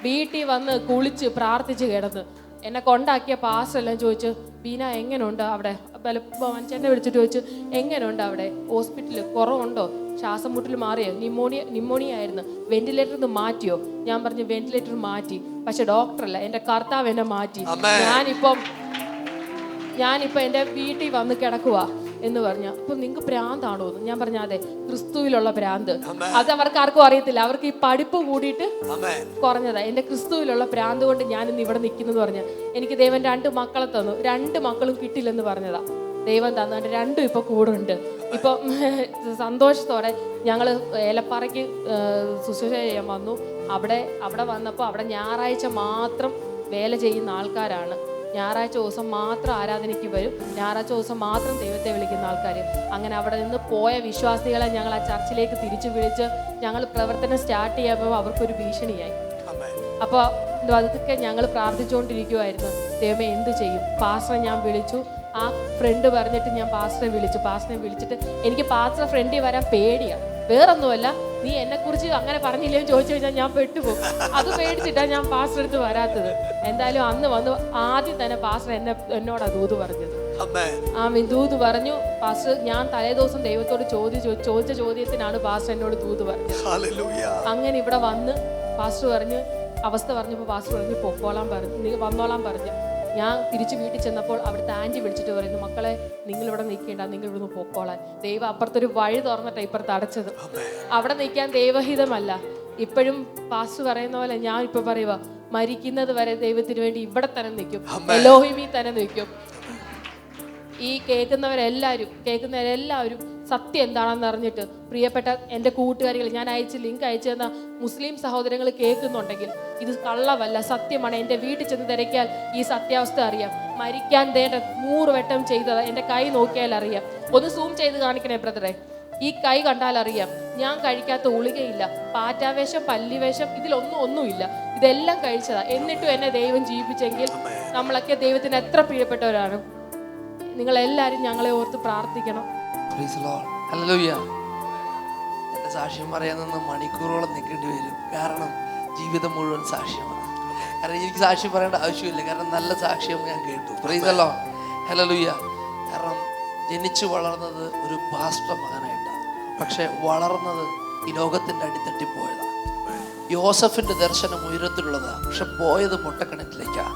വീട്ടിൽ വന്ന് കുളിച്ച് പ്രാർത്ഥിച്ച് കിടന്ന് എന്നെ കൊണ്ടാക്കിയ പാസ്റ്റർ എല്ലാം ചോദിച്ചു, ബീന എങ്ങനെയുണ്ട് അവിടെ? മനുഷ്യനെ വിളിച്ചിട്ട് ചോദിച്ചു, എങ്ങനെയുണ്ട് അവിടെ ഹോസ്പിറ്റലിൽ, കുറവുണ്ടോ, ശ്വാസം മുട്ടൽ മാറിയോ, ന്യൂമോണിയ ആയിരുന്നു, വെന്റിലേറ്ററിൽ നിന്ന് മാറ്റിയോ? ഞാൻ പറഞ്ഞു വെന്റിലേറ്റർ മാറ്റി, പക്ഷെ ഡോക്ടറല്ല, എൻ്റെ കർത്താവ് എന്നെ മാറ്റി. ഞാനിപ്പം എൻ്റെ വീട്ടിൽ വന്ന് കിടക്കുക. എന്ന് പറഞ്ഞു. അപ്പൊ നിങ്ങൾക്ക് ഭ്രാന്താണോ എന്ന് ഞാൻ പറഞ്ഞ അതെ, ക്രിസ്തുവിലുള്ള ഭ്രാന്ത്. അത് അവർക്ക് ആർക്കും അറിയത്തില്ല, അവർക്ക് ഈ പഠിപ്പ് കൂടിയിട്ട് കുറഞ്ഞതാ. എന്റെ ക്രിസ്തുവിലുള്ള ഭ്രാന്ത് കൊണ്ട് ഞാൻ ഇന്ന് ഇവിടെ നിൽക്കുന്നു പറഞ്ഞു. എനിക്ക് ദൈവം 2 മക്കളെ തന്നു, 2 മക്കളും കിട്ടില്ലെന്ന് പറഞ്ഞതാ. ദൈവം തന്നിട്ട് 2 ഇപ്പൊ കൂടെ ഉണ്ട്. ഇപ്പൊ സന്തോഷത്തോടെ ഞങ്ങള് ഏലപ്പാറയ്ക്ക് ശുശ്രൂഷ ചെയ്യാൻ വന്നു. അവിടെ വന്നപ്പോൾ അവിടെ ഞായറാഴ്ച മാത്രം വേല ചെയ്യുന്ന ആൾക്കാരാണ്. ഞായറാഴ്ച ദിവസം മാത്രം ആരാധനയ്ക്ക് വരും, ഞായറാഴ്ച ദിവസം മാത്രം ദൈവത്തെ വിളിക്കുന്ന ആൾക്കാർ. അങ്ങനെ അവിടെ നിന്ന് പോയ വിശ്വാസികളെ ഞങ്ങൾ ആ ചർച്ചിലേക്ക് തിരിച്ചു വിളിച്ച് ഞങ്ങൾ പ്രവർത്തനം സ്റ്റാർട്ട് ചെയ്യുമ്പോൾ അവർക്കൊരു ഭീഷണിയായി. അപ്പോൾ അതൊക്കെ ഞങ്ങൾ പ്രാർത്ഥിച്ചുകൊണ്ടിരിക്കുമായിരുന്നു, ദൈവമേ എന്ത് ചെയ്യും. പാസ്റ്ററെ ഞാൻ വിളിച്ചു, ആ ഫ്രണ്ട് പറഞ്ഞിട്ട് ഞാൻ പാസ്റ്ററെ വിളിച്ചിട്ട് എനിക്ക് പാസ്റ്ററെ ഫ്രണ്ടിൽ വരാൻ പേടിയാണ്. വേറൊന്നുമല്ല, നീ എന്നെക്കുറിച്ച് അങ്ങനെ പറഞ്ഞില്ലേന്ന് ചോദിച്ചു കഴിഞ്ഞാൽ ഞാൻ പെട്ടുപോകും. അത് പേടിച്ചിട്ടാണ് ഞാൻ പാസ്റ്റർ അടുത്ത് വരാത്തത്. എന്തായാലും അന്ന് വന്ന് ആദ്യം തന്നെ പാസ്റ്റർ എന്നോടാ ദൂത് പറഞ്ഞത്. ദൂത് പറഞ്ഞു പാസ്റ്റർ. ഞാൻ തലേദിവസം ദൈവത്തോട് ചോദിച്ച ചോദ്യത്തിനാണ് പാസ്റ്റർ എന്നോട് ദൂത് പറഞ്ഞത്. അങ്ങനെ ഇവിടെ വന്ന് പാസ്റ്റർ പറഞ്ഞ് അവസ്ഥ പറഞ്ഞപ്പോൾ പാസ്റ്റർ പറഞ്ഞു പൊക്കോളാൻ പറഞ്ഞു, നീ വന്നോളാൻ പറഞ്ഞു. ഞാൻ തിരിച്ച് വീട്ടിൽ ചെന്നപ്പോൾ അവിടുത്തെ ആൻറ്റി വിളിച്ചിട്ട് പറയുന്നു, മക്കളെ നിങ്ങളിവിടെ നിൽക്കേണ്ട, നിങ്ങൾ ഇവിടുന്ന് പൊക്കോളാൻ. ദൈവം അപ്പുറത്തൊരു വഴി തുറന്നിട്ടാണ് ഇപ്പുറത്ത് അടച്ചത്. അവിടെ നിൽക്കാൻ ദൈവഹിതമല്ല. ഇപ്പോഴും പാസ്റ്റർ പറയുന്ന പോലെ ഞാൻ ഇപ്പൊ പറയുക, മരിക്കുന്നത് വരെ ദൈവത്തിന് വേണ്ടി ഇവിടെ തന്നെ നിൽക്കും, എലോഹിമി തന്നെ നിൽക്കും. ഈ കേൾക്കുന്നവരെല്ലാവരും സത്യം എന്താണെന്ന് അറിഞ്ഞിട്ട് പ്രിയപ്പെട്ട എൻ്റെ കൂട്ടുകാരികൾ, ഞാൻ ലിങ്ക് അയച്ചു തന്ന മുസ്ലിം സഹോദരങ്ങൾ കേൾക്കുന്നുണ്ടെങ്കിൽ ഇത് കള്ളവല്ല, സത്യമാണ്. എൻ്റെ വീട്ടിൽ ചെന്ന് തിരക്കിയാൽ ഈ സത്യാവസ്ഥ അറിയാം. മരിക്കാൻ 100 വട്ടം ചെയ്തത് എൻ്റെ കൈ നോക്കിയാൽ അറിയാം. ഒന്ന് സൂം ചെയ്ത് കാണിക്കണേ ബ്രദറെ, ഈ കൈ കണ്ടാൽ അറിയാം. ഞാൻ കഴിക്കാത്ത ഉളികയില്ല, പാറ്റാവേഷം, പല്ലിവേഷം, ഒന്നുമില്ല. ഇതെല്ലാം കഴിച്ചതാ. എന്നിട്ടും എന്നെ ദൈവം ജീവിപ്പിച്ചെങ്കിൽ നമ്മളൊക്കെ ദൈവത്തിന് എത്ര പ്രിയപ്പെട്ടവരാണ്. നിങ്ങളെല്ലാവരും ഞങ്ങളെ ഓർത്ത് പ്രാർത്ഥിക്കണം. എന്റെ സാക്ഷ്യം പറയാൻ നിന്ന് മണിക്കൂറോളം നിൽക്കേണ്ടി വരും, കാരണം ജീവിതം മുഴുവൻ സാക്ഷ്യമാണ്. കാരണം എനിക്ക് സാക്ഷ്യം പറയേണ്ട ആവശ്യമില്ല, കാരണം നല്ല സാക്ഷ്യം ഞാൻ കേട്ടു. Price the lord, hallelujah. കാരണം ജനിച്ചു വളർന്നത് ഒരു പാസ്റ്റർ മകനായിട്ടാണ്, പക്ഷെ വളർന്നത് ഈ ലോകത്തിന്റെ അടിത്തട്ടി പോയതാണ്. യോസഫിന്റെ ദർശനം ഉയരത്തിലുള്ളതാണ്, പക്ഷെ പോയത് പൊട്ടക്കിണറ്റിലേക്കാണ്.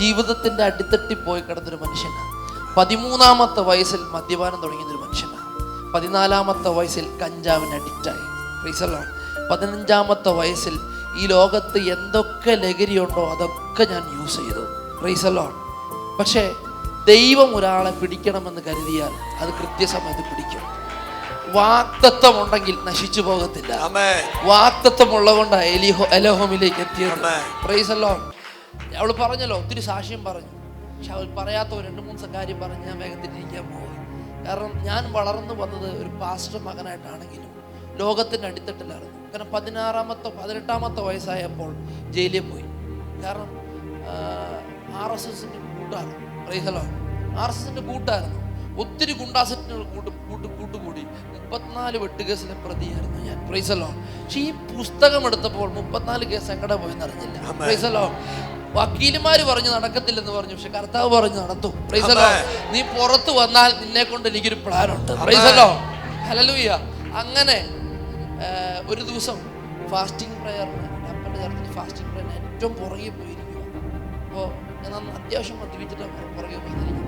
ജീവിതത്തിന്റെ അടിത്തട്ടി പോയി കിടന്നൊരു മനുഷ്യനാണ്. 13-ാമത്തെ വയസ്സിൽ മദ്യപാനം തുടങ്ങിയൊരു മനുഷ്യനാണ്. 14-ാമത്തെ വയസ്സിൽ കഞ്ചാവിന് അഡിക്റ്റായി. Praise the lord. 15-ാമത്തെ വയസ്സിൽ ഈ ലോകത്ത് എന്തൊക്കെ ലഹരിയുണ്ടോ അതൊക്കെ ഞാൻ യൂസ് ചെയ്തു. Praise the lord. പക്ഷേ ദൈവം ഒരാളെ പിടിക്കണമെന്ന് കരുതിയാൽ അത് കൃത്യസമയത്ത് പിടിക്കും. വാഗ്ദത്തം ഉണ്ടെങ്കിൽ നശിച്ചു പോകത്തില്ല. വാഗ്ദത്തം ഉള്ളതുകൊണ്ടാണ് എലോഹോമിലേക്ക് എത്തിയത്. Price the Lord. അവൾ പറഞ്ഞല്ലോ, ഒത്തിരി സാക്ഷ്യം പറഞ്ഞു, പക്ഷെ അവൾ പറയാത്ത 2-3 കാര്യം പറഞ്ഞ് ഞാൻ വേഗത്തിലിരിക്കാൻ പോകും. കാരണം ഞാൻ വളർന്നു വന്നത് ഒരു പാസ്റ്റർ മകനായിട്ടാണെങ്കിലും ലോകത്തിൻ്റെ അടിത്തട്ടിലായിരുന്നു. കാരണം 18-ാമത്തെ വയസ്സായപ്പോൾ ജയിലിൽ പോയി. കാരണം RSSന്റെ കൂട്ടായിരുന്നു. Praise the lord. RSSന്റെ കൂട്ടായിരുന്നു. ഒത്തിരി ഗുണ്ടാസറ്റിന് കൂട്ടുകൂടി 34 വെട്ടുകേസിലെ പ്രതിയായിരുന്നു ഞാൻ. Praise the lord. പക്ഷെ ഈ പുസ്തകം എടുത്തപ്പോൾ 34 കേസ് എങ്ങടെ പോയെന്ന് അറിഞ്ഞില്ല. Price the Lord. വക്കീലുമാര് പറഞ്ഞു നടക്കത്തില്ലെന്ന് പറഞ്ഞു, പക്ഷെ കർത്താവ് പറഞ്ഞു നടത്തും. Praise the lord. നീ പുറത്തു വന്നാൽ നിന്നെ കൊണ്ട് എനിക്കൊരു പ്ലാനുണ്ട്. Praise the lord, hallelujah. അങ്ങനെ ഒരു ദിവസം ഫാസ്റ്റിംഗ് പ്രയറിന് അപ്പൻ്റെ ചേർത്തിട്ട് ഫാസ്റ്റിംഗ് പ്രയറിന് ഏറ്റവും പുറകെ പോയിരിക്കുക. അപ്പോൾ ഞാൻ അത്യാവശ്യം മദ്യപിച്ചിട്ട് പുറകെ പോയിരിക്കുന്നു.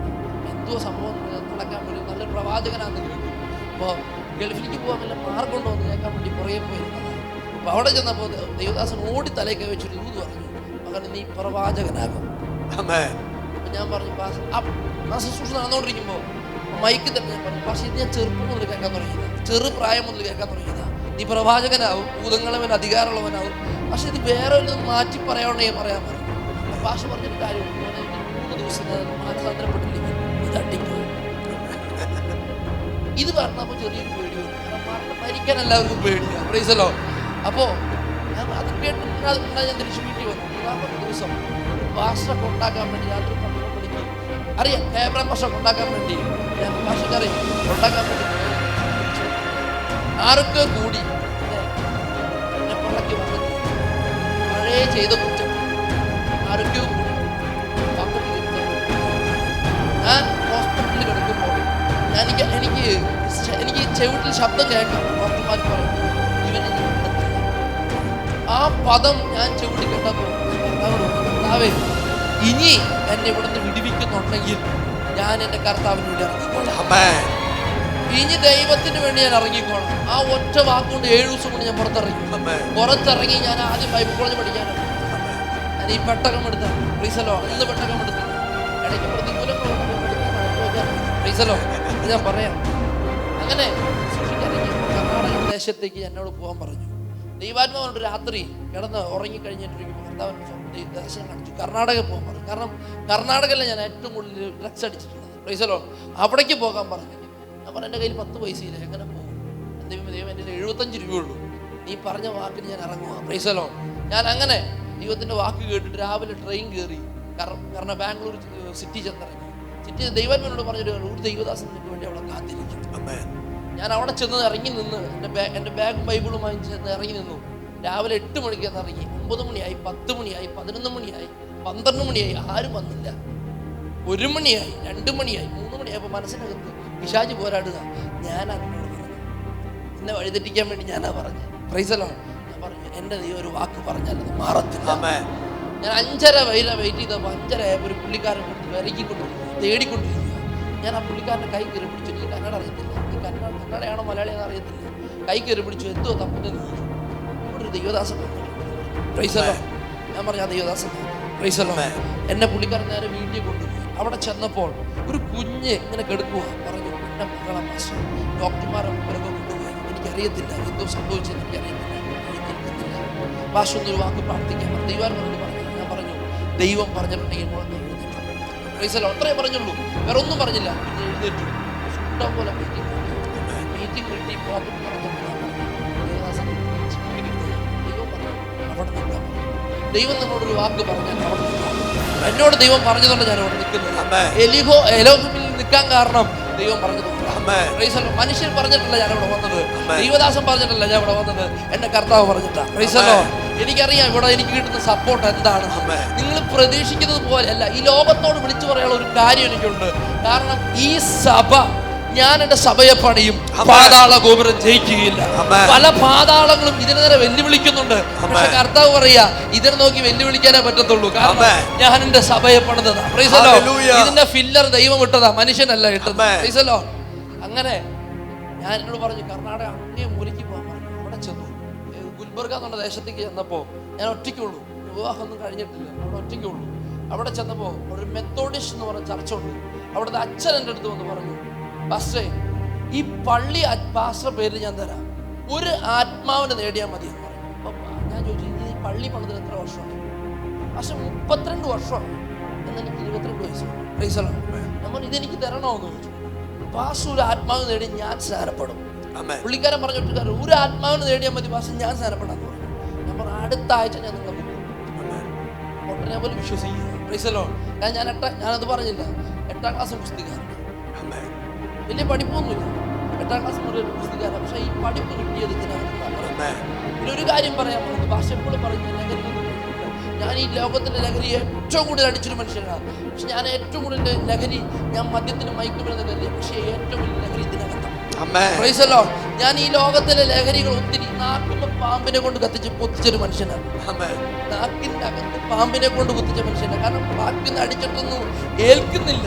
എന്തോ സംഭവം നടക്കാൻ വേണ്ടി നല്ലൊരു പ്രവാചകനാണെന്ന് കേട്ടു. അപ്പോൾ ഗൾഫിലേക്ക് പോകാൻ വല്ല മാർഗമുണ്ടോ എന്ന് കേൾക്കാൻ വേണ്ടി പുറകെ പോയിരുന്നതാണ്. അപ്പോൾ അവിടെ ചെന്നപ്പോൾ ദേവദാസൻ ഓടി തലയൊക്കെ വെച്ചൊരു ദൂത് പറഞ്ഞു, മകൻ നീ പ്രവാചകനാകും. ഞാൻ പറഞ്ഞു ശുശ്രൂഷ നടന്നുകൊണ്ടിരിക്കുമ്പോൾ മൈക്ക് തന്നെ ഞാൻ പറഞ്ഞു, പക്ഷേ ഇത് ഞാൻ ചെറുപ്പം മുതൽ കേൾക്കാൻ തുടങ്ങിയതാണ്, ചെറുപ്രായം മുതൽ കേൾക്കാൻ തുടങ്ങിയതാണ്. നീ പ്രവാചകനാവും, ഭൂതങ്ങളവൻ അധികാരമുള്ളവനാവും, പക്ഷെ ഇത് വേറെ ഒന്ന് മാറ്റി പറയാനുണ്ടെങ്കിൽ പറയാൻ പറഞ്ഞു. ഭാഷ പറഞ്ഞൊരു കാര്യം, 3 ദിവസം മാനസാന്തരപ്പെട്ടില്ലെങ്കിൽ ഇത് അടിക്കും. ഇത് പറഞ്ഞപ്പോൾ ചെറിയൊരു പേടി വന്നു. കാരണം മരിക്കാൻ എല്ലാവർക്കും പേടിയാണ്. Price the Lord. അപ്പോൾ ഞാൻ അത് കേട്ടിട്ടുണ്ടാ ഞാൻ തിരിച്ചു വീട്ടിൽ വന്നു. 3-ാമത്തെ ദിവസം ഭാഷ ഉണ്ടാക്കാൻ വേണ്ടി രാത്രി 12 മണിക്ക് അറിയാം ക്യാമറ ഭാഷ ഉണ്ടാക്കാൻ വേണ്ടി ഭാഷക്കറി ഉണ്ടാക്കാൻ വേണ്ടി ആരൊക്കെ കൂടി എന്നെ പള്ളക്ക് വന്നിട്ട് പഴയ ചെയ്ത കുറ്റം ആരൊക്കെയോ കൂടി ഞാൻ ഹോസ്പിറ്റലിൽ കിടക്കുമ്പോൾ എനിക്ക് ചെവിട്ടിൽ ശബ്ദം കേൾക്കാം. ഡോക്ടർമാർ പറയും ഇവനെ ആ പദം ഞാൻ ചെവിട്ടി കേട്ടപ്പോൾ കർത്താവേ, ഇനി എന്നെ ഇവിടുന്ന് വിടുവിക്കുന്നുണ്ടെങ്കിൽ ഞാൻ എൻ്റെ കർത്താവിനോട് ഇറങ്ങിക്കൊള്ളാം. ഇനി ദൈവത്തിന് വേണ്ടി ഞാൻ ഇറങ്ങിക്കോളാം. ആ ഒറ്റ വാക്കുകൊണ്ട് 7 ദിവസം കൊണ്ട് ഞാൻ പുറത്തിറങ്ങി. ഞാൻ ആദ്യം ബൈബിൾ കോളേജ് പഠിക്കാനാണ്. ഞാൻ ഈ പെട്ടകം എടുത്ത പ്രീസലോ ഇന്ന് പെട്ടകം എടുത്തു. ഇടയ്ക്ക് പ്രതികൂലങ്ങൾ ഞാൻ പറയാം. അങ്ങനെ കർണാടക ദേശത്തേക്ക് എന്നോട് പോകാൻ പറഞ്ഞു. ദൈവാത്മാവോട് രാത്രി കിടന്ന് ഉറങ്ങിക്കഴിഞ്ഞിട്ടിരിക്കുമ്പോൾ ദർശനം കാണിച്ചു കർണാടക പോകാൻ പറഞ്ഞു. കാരണം കർണാടകയിലെ ഞാൻ ഏറ്റവും കൂടുതൽ ഡ്രഗ്സ് അടിച്ചിട്ടുള്ളത്. പ്രീസലോ അവിടേക്ക് പോകാൻ പറഞ്ഞു. ഞാൻ പറഞ്ഞു എൻ്റെ കയ്യിൽ 10 പൈസയില്ല, എങ്ങനെ പോകും? ദൈവം എൻ്റെ 75 രൂപയുള്ളൂ, നീ പറഞ്ഞ വാക്കിന് ഞാൻ ഇറങ്ങുക. പ്രൈസലോ ഞാൻ അങ്ങനെ ദൈവത്തിൻ്റെ വാക്ക് കേട്ടിട്ട് രാവിലെ ട്രെയിൻ കയറി കാരണം ബാംഗ്ലൂർ സിറ്റി ചെന്നിറങ്ങി. സിറ്റി ദൈവാത്മാവോട് പറഞ്ഞൊരു ദൈവദാസൻ നിനക്ക് വേണ്ടി അവിടെ കാത്തിരിക്കും. ഞാൻ അവിടെ ചെന്ന് ഇറങ്ങി നിന്ന് എൻ്റെ ബാഗും ബൈബിളുമായി ചെന്ന് ഇറങ്ങി നിന്നു. രാവിലെ 8 മണിക്ക് ഇറങ്ങി. 9 മണിയായി, 10 മണിയായി, 11 മണിയായി, 12 മണിയായി, ആരും വന്നില്ല. 1 മണിയായി, 2 മണിയായി, 3 മണിയായപ്പോൾ മനസ്സിനകത്ത് പിശാച് പോരാടുക. ഞാനാ നിന്നോട് പറഞ്ഞു, എന്നെ വഴിതെറ്റിക്കാൻ വേണ്ടി ഞാനാ പറഞ്ഞു. പ്രൈസലോ ഞാൻ പറഞ്ഞു എൻ്റെ നീ ഒരു വാക്ക് പറഞ്ഞാൽ അത് മാറത്തില്ല. ഞാൻ 5:30 വെയിറ്റ് ചെയ്തപ്പോൾ 5:30 ഒരു പുള്ളിക്കാരൻ കൊടുത്ത് വിലക്കിക്കൊണ്ടിരിക്കുക, തേടിക്കൊണ്ടിരിക്കുക. ഞാൻ ആ പുള്ളിക്കാരൻ്റെ കൈ കയറി പിടിച്ചു. എനിക്ക് കന്നഡ അറിയത്തില്ല, കന്നഡയാണോ മലയാളിയാണോ അറിയത്തില്ല. കൈ കയറി പിടിച്ചു, എന്തോ തപ്പുന്നത്. ഇവിടെ ഒരു ദൈവദാസൻ പ്രൈസലോ ഞാൻ പറഞ്ഞു ആ ദൈവദാസൻ പ്രൈസലോ. എന്നെ പുള്ളിക്കാരൻ നേരെ വീട്ടിൽ കൊണ്ടുപോയി. അവിടെ ചെന്നപ്പോൾ ഒരു കുഞ്ഞ് ഇങ്ങനെ കെടുക്കുക. പറഞ്ഞു എൻ്റെ മകളെ മാസ്റ്റർ ഡോക്ടർമാരെ മുമ്പിലൊക്കെ കൊണ്ടുപോയി. എനിക്കറിയത്തില്ല എന്തോ സംഭവിച്ചത്, എനിക്കറിയത്തില്ല, എഴുന്നേൽക്കുന്നില്ല. ഭാഷ ഒന്നൊരു വാക്ക് പ്രാർത്ഥിക്കാൻ ദൈവാത്മാവോട് പറഞ്ഞു. ഞാൻ പറഞ്ഞു ദൈവം പറഞ്ഞിട്ടുണ്ടെങ്കിൽ പ്രൈസലോ അത്രേ പറഞ്ഞുള്ളൂ, വേറെ ഒന്നും പറഞ്ഞില്ല. പിന്നെ എഴുന്നേറ്റു. ഇഷ്ടം പോലെ മീറ്റിംഗ് കിട്ടി. പ്രോബ്ലം പറഞ്ഞു ദൈവം പറഞ്ഞു അവിടെ നിൽക്കാൻ. ദൈവം നമ്മളോടൊരു വാക്ക് പറഞ്ഞാൽ അവിടെ നിൽക്കാം. എന്നോട് ദൈവം പറഞ്ഞതുകൊണ്ട് ഞാൻ അവിടെ നിൽക്കുന്നത്. എലോഹിമിൽ നിൽക്കാൻ കാരണം ദൈവം പറഞ്ഞതുകൊണ്ട്. മനുഷ്യൻ പറഞ്ഞിട്ടല്ല ഞാൻ ഇവിടെ വന്നത്, ദൈവദാസൻ പറഞ്ഞിട്ടല്ല ഞാൻ ഇവിടെ വന്നത്, എന്റെ കർത്താവ് പറഞ്ഞിട്ടാ. പ്രൈസലോ എനിക്കറിയാം ഇവിടെ എനിക്ക് കിട്ടുന്ന സപ്പോർട്ട് എന്താണ്. നിങ്ങൾ പ്രതീക്ഷിക്കുന്നത് പോലെയല്ല. ഈ ലോകത്തോട് വിളിച്ചു പറയാനുള്ള ഒരു കാര്യം എനിക്കുണ്ട്. കാരണം ഈ സഭ, ഞാൻ എന്റെ സഭയെ പണിയും, പാതാള ഗോപുരം ജയിക്കുകയില്ല. പല പാതാളങ്ങളും ഇതിനെ നേരെ വെല്ലുവിളിക്കുന്നുണ്ട്. പക്ഷെ കർത്താവ് പറയാ ഇതിനെ നോക്കി വെല്ലുവിളിക്കാനേ പറ്റത്തുള്ളൂ. കാരണം ഞാൻ എന്റെ സഭയെ പണിതതാ. പ്രൈസലോ ഇതിന്റെ ഫില്ലർ ദൈവം ഇട്ടതാ, മനുഷ്യനല്ല ഇട്ടത്. പ്രൈസലോ അങ്ങനെ ഞാൻ എന്നോട് പറഞ്ഞു കർണാടക അങ്ങേ മൂലയ്ക്ക് പോകാൻ പറഞ്ഞു. അവിടെ ചെന്നു. ഗുൽബർഗ എന്നുള്ള ദേശത്തേക്ക് ചെന്നപ്പോ ഞാൻ ഒറ്റയ്ക്കുള്ളൂ, വിവാഹമൊന്നും കഴിഞ്ഞിട്ടില്ല, അവിടെ ഒറ്റയ്ക്കുള്ളൂ. അവിടെ ചെന്നപ്പോ ഒരു മെത്തോഡിസ്റ്റ് എന്ന് പറഞ്ഞ ചർച്ചുണ്ട്. അവിടുത്തെ അച്ഛൻ എൻ്റെ അടുത്ത് വന്ന് പറഞ്ഞു, പാസ്റ്ററേ ഈ പള്ളി പാസ്റ്റർ പേരിൽ ഞാൻ തരാം, ഒരു ആത്മാവിനെ നേടിയാൽ മതി എന്ന് പറഞ്ഞു. അപ്പം ഞാൻ ചോദിച്ചു ഈ പള്ളി പണിതിന് എത്ര വർഷമാണ്? പക്ഷെ 32 വർഷമാണ്. എന്നാൽ എനിക്ക് 22 വയസ്സാണ്. പ്രൈസലാണ്. നമ്മൾ ഇതെനിക്ക് തരണമെന്ന് ചോദിച്ചു. പാസ്റ്റർ ഒരു ആത്മാവ് നേടി ഞാൻ സ്നാനപ്പെടും. പുള്ളിക്കാരൻ പറഞ്ഞിട്ട് ഒരു ആത്മാവിനെ നേടിയാൽ മതി പാസ്റ്റർ, ഞാൻ സ്നാനപ്പെടാന്ന് പറഞ്ഞു. ഞാൻ പറഞ്ഞു അടുത്ത ആഴ്ച ഞാൻ നിങ്ങളെ ഒട്ടനെ പോലെ വിശ്വസിക്കുക. പ്രൈസലോ ഞാനത് പറഞ്ഞില്ല. 8ാം ക്ലാസ് പുസ്തകാരൻ, വലിയ പഠിപ്പൊന്നുമില്ല, 8ാം ക്ലാസ് മുതൽ പുസ്തകാരൻ. പക്ഷെ ഈ പഠിപ്പ് കിട്ടിയത് ഇതിനകത്താണ്. പിന്നെ ഒരു കാര്യം പറയാൻ പോകുന്നത്, ഭാഷ എപ്പോഴും പറഞ്ഞു ലഹരി. ഞാൻ ഈ ലോകത്തിന്റെ ലഹരി ഏറ്റവും കൂടുതൽ അടിച്ചൊരു മനുഷ്യനാണ്. പക്ഷെ ഞാൻ ഏറ്റവും കൂടുതൽ ലഹരി, ഞാൻ മദ്യത്തിന് മയക്കുമരുന്ന് കരുതി, പക്ഷേ ഏറ്റവും വലിയ ലഹരി ഇതിനകത്താണ്. പ്രൈസലോ ഞാൻ ഈ ലോകത്തിലെ ലഹരികൾ ഒത്തിരി നാക്കിന്റെ പാമ്പിനെ കൊണ്ട് കത്തിച്ച് പൊത്തിച്ചൊരു മനുഷ്യനാണ്. നാക്കിന്റെ അകത്ത് പാമ്പിനെ കൊണ്ട് കുത്തിച്ച മനുഷ്യനാണ്. കാരണം വാക്കിന്ന് അടിച്ചിട്ടൊന്നും ഏൽക്കുന്നില്ല,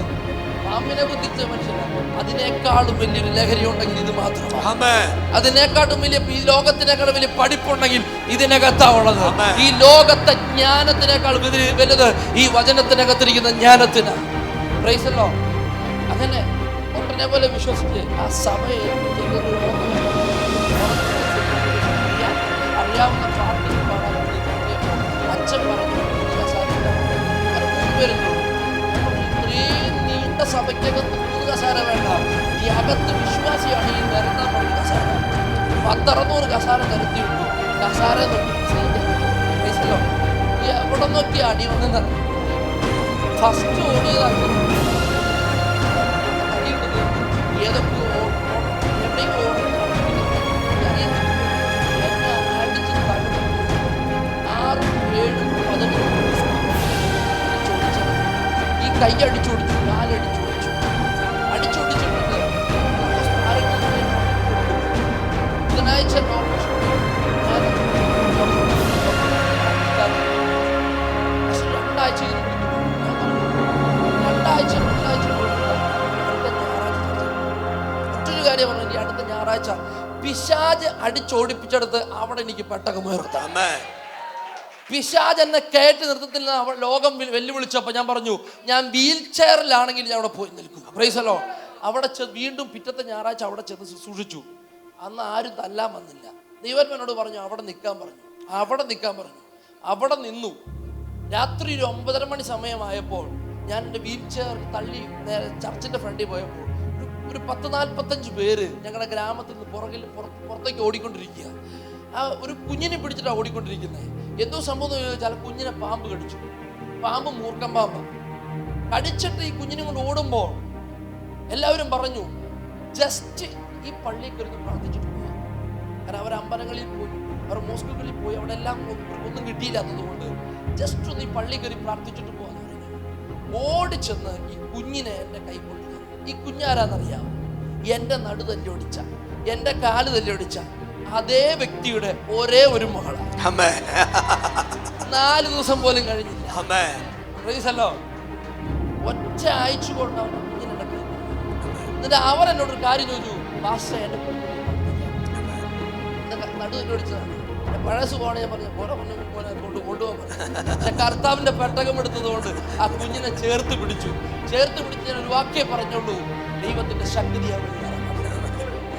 പാമ്പിനെ കുത്തിച്ച മനുഷ്യനാണ്. അതിനേക്കാളും വലിയൊരു ലഹരി ഉണ്ടെങ്കിൽ ഇത് മാത്രമാണ്. അതിനേക്കാളും വലിയ ഈ ലോകത്തിനേക്കാളും വലിയ പഠിപ്പുണ്ടെങ്കിൽ ഇതിനകത്താ ഉള്ളത്. ഈ ലോകത്തെ ജ്ഞാനത്തിനേക്കാൾ വലുത് ഈ വചനത്തിനകത്തിരിക്കുന്ന ജ്ഞാനത്തിന്. പ്രൈസല്ലോ അങ്ങനെ ഒട്ടനെ പോലെ വിശ്വസിച്ച് ആ സഭയെ അറിയാവുന്ന പാട്ടുകൾ പാടാൻ അച്ഛൻ പറഞ്ഞു ഇത്രയും നീണ്ട സഭയ്ക്കകത്ത് 3 കസാര വേണ്ട, ഈ അകത്ത് വിശ്വാസിയാണ് ഈ നിരത്താൻ പറഞ്ഞ കസാര. 10-600 കസാര നിരത്തി വിട്ടു. കസാര എവിടെ നോക്കി അടി വന്നെന്ന് ഫസ്റ്റ് ഓടിയതാണ്. ഏതൊക്കെ എവിടെയെങ്കിലും അടിച്ച് 6, 7, 11 ഈ കൈ അടിച്ചോടിച്ചു, കാലടിച്ചോടിച്ചു, അടിച്ചോടിച്ചിട്ടുണ്ട്. ബുധനാഴ്ച 2 ആഴ്ച മറ്റൊരു കാര്യം പറഞ്ഞു. ഞായറാഴ്ച പിശാച് അടിച്ചോടിപ്പിച്ചെടുത്ത് അവിടെ എനിക്ക് പെട്ടകമുയർത്താം. പിശാച് എന്നെ കയറ്റി നിർത്തത്തിൽ ലോകം വെല്ലുവിളിച്ചപ്പോൾ ഞാൻ പറഞ്ഞു, ഞാൻ വീൽ ചെയറിലാണെങ്കിൽ ഞാൻ അവിടെ പോയി നിൽക്കും. Price the Lord. അവിടെ വീണ്ടും പിറ്റത്തെ ഞായറാഴ്ച അവിടെ ചെന്ന് ശുശ്രൂഷിച്ചു. അന്ന് ആരും തല്ലാൻ വന്നില്ല. ദൈവം എന്നോട് പറഞ്ഞു അവിടെ നിൽക്കാൻ പറഞ്ഞു. അവിടെ നിന്നു. രാത്രി ഒരു 9:30 മണി സമയമായപ്പോൾ ഞാൻ എൻ്റെ വീൽ ചെയർ തള്ളി നേരെ ചർച്ചിൻ്റെ ഫ്രണ്ടിൽ പോയപ്പോൾ ഒരു 10-45 പേര് ഞങ്ങളുടെ ഗ്രാമത്തിൽ നിന്ന് പുറത്തേക്ക് ഓടിക്കൊണ്ടിരിക്കുക. ആ ഒരു കുഞ്ഞിനെ പിടിച്ചിട്ടാണ് ഓടിക്കൊണ്ടിരിക്കുന്നത്. എന്തോ സംഭവം എന്ന് ചോദിച്ചാൽ കുഞ്ഞിനെ പാമ്പ് കടിച്ചു. പാമ്പ് മൂർഖൻ പാമ്പ് കടിച്ചിട്ട് ഈ കുഞ്ഞിനെ കൊണ്ട് ഓടുമ്പോൾ എല്ലാവരും പറഞ്ഞു, ജസ്റ്റ് ഈ പള്ളിയിൽ കയറി പ്രാർത്ഥിച്ചിട്ട് പോവാ. കാരണം അവർ അമ്പലങ്ങളിൽ പോയി, അവർ മോസ്കുകളിൽ പോയി, അവിടെ എല്ലാം ഒന്നും കിട്ടിയില്ലാത്തത് കൊണ്ട് ജസ്റ്റ് ഒന്ന് ഈ പള്ളിയിൽ കയറി പ്രാർത്ഥിച്ചിട്ട് പോകാന്ന് പറഞ്ഞു. ഓടിച്ചെന്ന് ഈ കുഞ്ഞിനെ എൻ്റെ കൈ കൊണ്ടുവന്നു. ഈ കുഞ്ഞാരാന്നറിയാമോ? എൻ്റെ നടു തല്ലിയൊടിച്ച, എൻ്റെ കാല് തല്ലിയൊടിച്ച അതേ വ്യക്തിയുടെ ഒരേ ഒരു മകളാണ്. 4 ദിവസം പോലും കഴിഞ്ഞില്ല. ഒറ്റ ആഴ്ച കൊണ്ട് അവൻ കുഞ്ഞിനെ കൈ. എന്നിട്ട് അവർ എന്നോടൊരു കാര്യം ചോദിച്ചു, പാസ്റ്റർ എന്നെ നടു തല്ലിയൊടിച്ചതാണ്. പഴയ സുഖമാണ്. ഞാൻ പറഞ്ഞു പോലെ കൊണ്ടുപോകാൻ. പക്ഷെ കർത്താവിന്റെ പെട്ടകം എടുത്തതുകൊണ്ട് ആ കുഞ്ഞിനെ ചേർത്ത് പിടിച്ചു. ഞാൻ ഒരു വാക്കേ പറഞ്ഞുള്ളൂ, ദൈവത്തിന്റെ ശക്തി അവളിൽ ഇറങ്ങണം.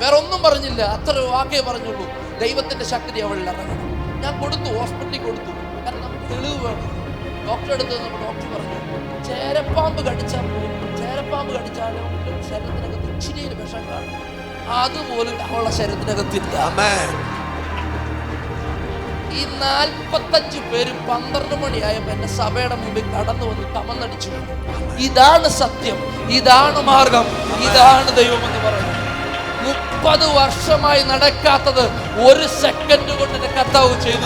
വേറെ ഒന്നും പറഞ്ഞില്ല, അത്ര വാക്കേ പറഞ്ഞുള്ളൂ, ദൈവത്തിന്റെ ശക്തി അവളിൽ ഇറങ്ങണം. ഞാൻ കൊടുത്തു, ഹോസ്പിറ്റലിൽ കൊടുത്തു. കാരണം നമുക്ക് തെളിവ് വേണം. ഡോക്ടറെ അടുത്ത് നമ്മൾ ഡോക്ടർ പറഞ്ഞു, ചേരപ്പാമ്പ് കടിച്ചാലും ശരീരത്തിനകത്ത് ഇച്ചിരി വിഷം കാണും, അതുപോലും അവളുടെ ശരീരത്തിനകത്തില്ല. ഈ 45 പേര് 12 മണിയായപ്പോൾ എന്റെ സഭയുടെ മുമ്പിൽ കടന്നു വന്ന് തമന്നടിച്ചു. ഇതാണ് സത്യം, ഇതാണ് മാർഗം, ഇതാണ് ദൈവം എന്ന് പറയുന്നത്. 30 വർഷമായി നടക്കാത്തത് 1 സെക്കൻഡ് കൊണ്ട് എന്റെ കർത്താവ് ചെയ്തു.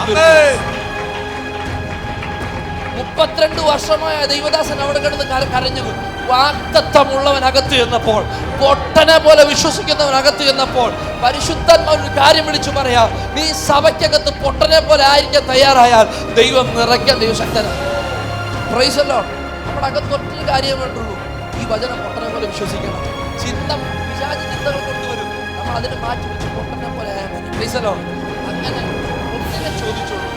32 വർഷമായ ദൈവദാസൻ അവിടെ കിടന്ന് കരഞ്ഞു. വാഗ്ദത്തമുള്ളവൻ അകത്ത് ചെന്നപ്പോൾ, പൊട്ടനെ പോലെ വിശ്വസിക്കുന്നവൻ അകത്ത് ചെന്നപ്പോൾ പരിശുദ്ധന്മാർ ഒരു കാര്യം വിളിച്ചു പറയാം, നീ സഭയ്ക്കകത്ത് പൊട്ടനെ പോലെ ആയിരിക്കാൻ തയ്യാറായാൽ ദൈവം നിറയ്ക്കാൻ ദൈവശക്തനാണ്. Price the Lord. നമ്മുടെ അകത്ത് ഒറ്റൊരു കാര്യം വേണ്ടുള്ളൂ, ഈ വചനം പൊട്ടനെ പോലെ വിശ്വസിക്കണം. പിശാച് ചിന്തകൾ കൊണ്ടുവരും, നമ്മൾ അതിനെ മാറ്റി വെച്ച് പൊട്ടനെ പോലെ ആയാൽ മതി. Price the Lord. അങ്ങനെ ഒന്നിനെ ചോദിച്ചോളൂ,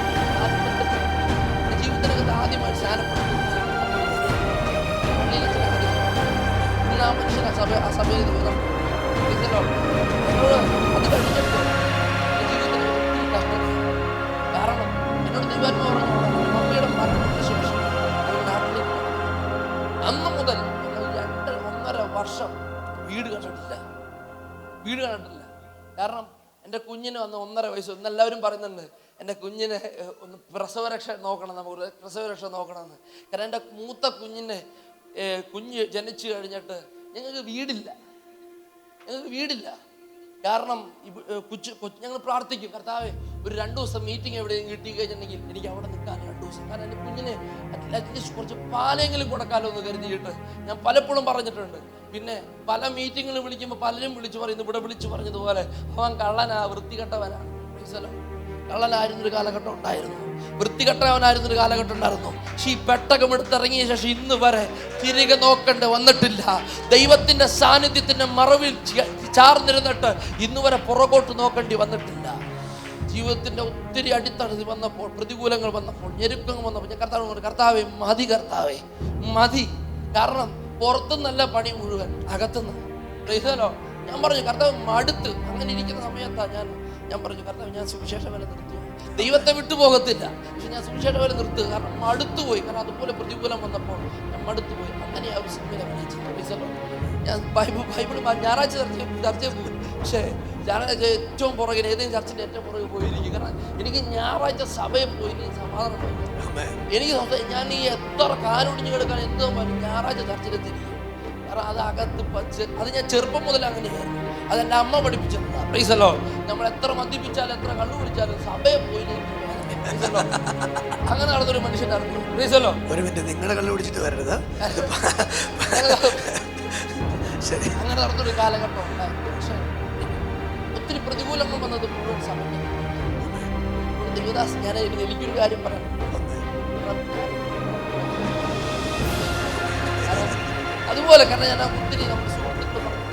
ജീവിതത്തിനകത്ത് ആദ്യമായി സ്നാനപ്പെടുത്തും മനുഷ്യൻ ആ സഭയിൽ അത് കഴിഞ്ഞിട്ട് ജീവിതത്തിൽ കഷ്ടം. കാരണം എന്നോട് ദൈവാത്മ പറഞ്ഞു, മമ്മിയുടെ മരണത്തിന് ശേഷം നാട്ടിലേക്ക് അന്ന് മുതൽ ഞങ്ങൾ 2-1.5 വർഷം വീട് കണ്ടിട്ടില്ല. കാരണം എൻ്റെ കുഞ്ഞിന് വന്ന് 1.5 വയസ്സ്. ഇന്ന് എല്ലാവരും പറയുന്നുണ്ട് എൻ്റെ കുഞ്ഞിനെ ഒന്ന് പ്രസവരക്ഷ നോക്കണം, നമുക്ക് പ്രസവരക്ഷ നോക്കണമെന്ന്. കാരണം എൻ്റെ മൂത്ത കുഞ്ഞ് ജനിച്ചു കഴിഞ്ഞിട്ട് ഞങ്ങൾക്ക് വീടില്ല. കാരണം ഞങ്ങൾ പ്രാർത്ഥിക്കും, കർത്താവേ ഒരു 2 ദിവസം മീറ്റിംഗ് എവിടെയും കിട്ടി കഴിഞ്ഞിട്ടുണ്ടെങ്കിൽ എനിക്ക് അവിടെ നിൽക്കാൻ 2 ദിവസം. കാരണം എൻ്റെ കുഞ്ഞിന് അറ്റ്ലീസ്റ്റ് കുറച്ച് പാലെങ്കിലും കൊടുക്കാമല്ലോ എന്ന് കരുതിയിട്ട് ഞാൻ പലപ്പോഴും പറഞ്ഞിട്ടുണ്ട്. പിന്നെ പല മീറ്റിങ്ങുകൾ വിളിക്കുമ്പോൾ പലരും വിളിച്ചു പറയുന്നു, ഇവിടെ വിളിച്ചു പറഞ്ഞതുപോലെ അവൻ കള്ളനാ, വൃത്തികെട്ടവനാണ്. കള്ളനായിരുന്നൊരു കാലഘട്ടം ഉണ്ടായിരുന്നു, വൃത്തികെട്ടവനായിരുന്നൊരു കാലഘട്ടം ഉണ്ടായിരുന്നു. പക്ഷെ ഈ പെട്ടകം എടുത്തിറങ്ങിയ ശേഷം ഇന്ന് വരെ തിരികെ നോക്കേണ്ടി വന്നിട്ടില്ല. ദൈവത്തിന്റെ സാന്നിധ്യത്തിന്റെ മറവിൽ ചാർന്നിരുന്നിട്ട് ഇന്ന് വരെ പുറകോട്ട് നോക്കേണ്ടി വന്നിട്ടില്ല. ജീവിതത്തിന്റെ ഒത്തിരി അടിത്തടി വന്നപ്പോൾ, പ്രതികൂലങ്ങൾ വന്നപ്പോൾ, ഞെരുക്കങ്ങൾ വന്നപ്പോൾ ഞാൻ കർത്താവേ മതി. കാരണം പുറത്തുനിന്നല്ല പണി മുഴുവൻ, അകത്തുനിന്ന്. ഞാൻ പറഞ്ഞു കർത്താവ് മടുത്ത്. അങ്ങനെ ഇരിക്കുന്ന സമയത്താണ് ഞാൻ പറഞ്ഞു കർത്താവ് ഞാൻ സുവിശേഷ വേല നിർത്തുക. ദൈവത്തെ വിട്ടുപോകത്തില്ല, പക്ഷെ ഞാൻ സുവിശേഷ വേല നിർത്തുക. കാരണം മടുത്തുപോയി. കാരണം അതുപോലെ പ്രതികൂലം വന്നപ്പോൾ ഞാൻ മടുത്തുപോയി. അങ്ങനെ ആ ഒരു സിനിമയിൽ അഭിനയിച്ചു. ഞാൻ ബൈബിൾ ഞായറാഴ്ച ചർച്ച പോയി. പക്ഷേ ഞായറാഴ്ച ഏറ്റവും പുറകിൽ ഏതെങ്കിലും ചർച്ചിൻ്റെ ഏറ്റവും പുറകെ പോയിരിക്കും. കാരണം എനിക്ക് ഞായറാഴ്ച സഭയിൽ പോയി സമാധാനം പോയി. എനിക്ക് ഞാൻ ഈ എത്ര കാലൊടിഞ്ഞു കിടക്കാൻ എന്തോ ഞായറാഴ്ച ചർച്ചിലെത്തിരിക്കും. കാരണം അത് അകത്ത് അത് ഞാൻ ചെറുപ്പം മുതൽ അങ്ങനെയായിരുന്നു. അതെൻ്റെ അമ്മ പഠിപ്പിച്ചിട്ടുണ്ട്. Price the Lord. നമ്മൾ എത്ര മദ്യപിച്ചാലും എത്ര കള്ളു കുടിച്ചാലും സഭയെ പോയി അങ്ങനെ നടന്നൊരു മനുഷ്യനായിരുന്നു. Price the Lord. ഒരു മിനിറ്റ്, നിങ്ങളുടെ കള്ളു കുടിച്ചിട്ട് വരരുത്. അങ്ങനെ നടന്നൊരു കാലഘട്ടം ഉണ്ടായിരുന്നു. പക്ഷെ ഒത്തിരി പ്രതികൂലങ്ങൾ വന്നത് മുഴുവൻ സമയം. ദേവദാസ്, ഞാൻ എനിക്കൊരു കാര്യം പറയാം. അതുപോലെ കാരണം ഞാൻ ഒത്തിരി നമ്മുടെ സുഹൃത്തുക്കൾ പറഞ്ഞു,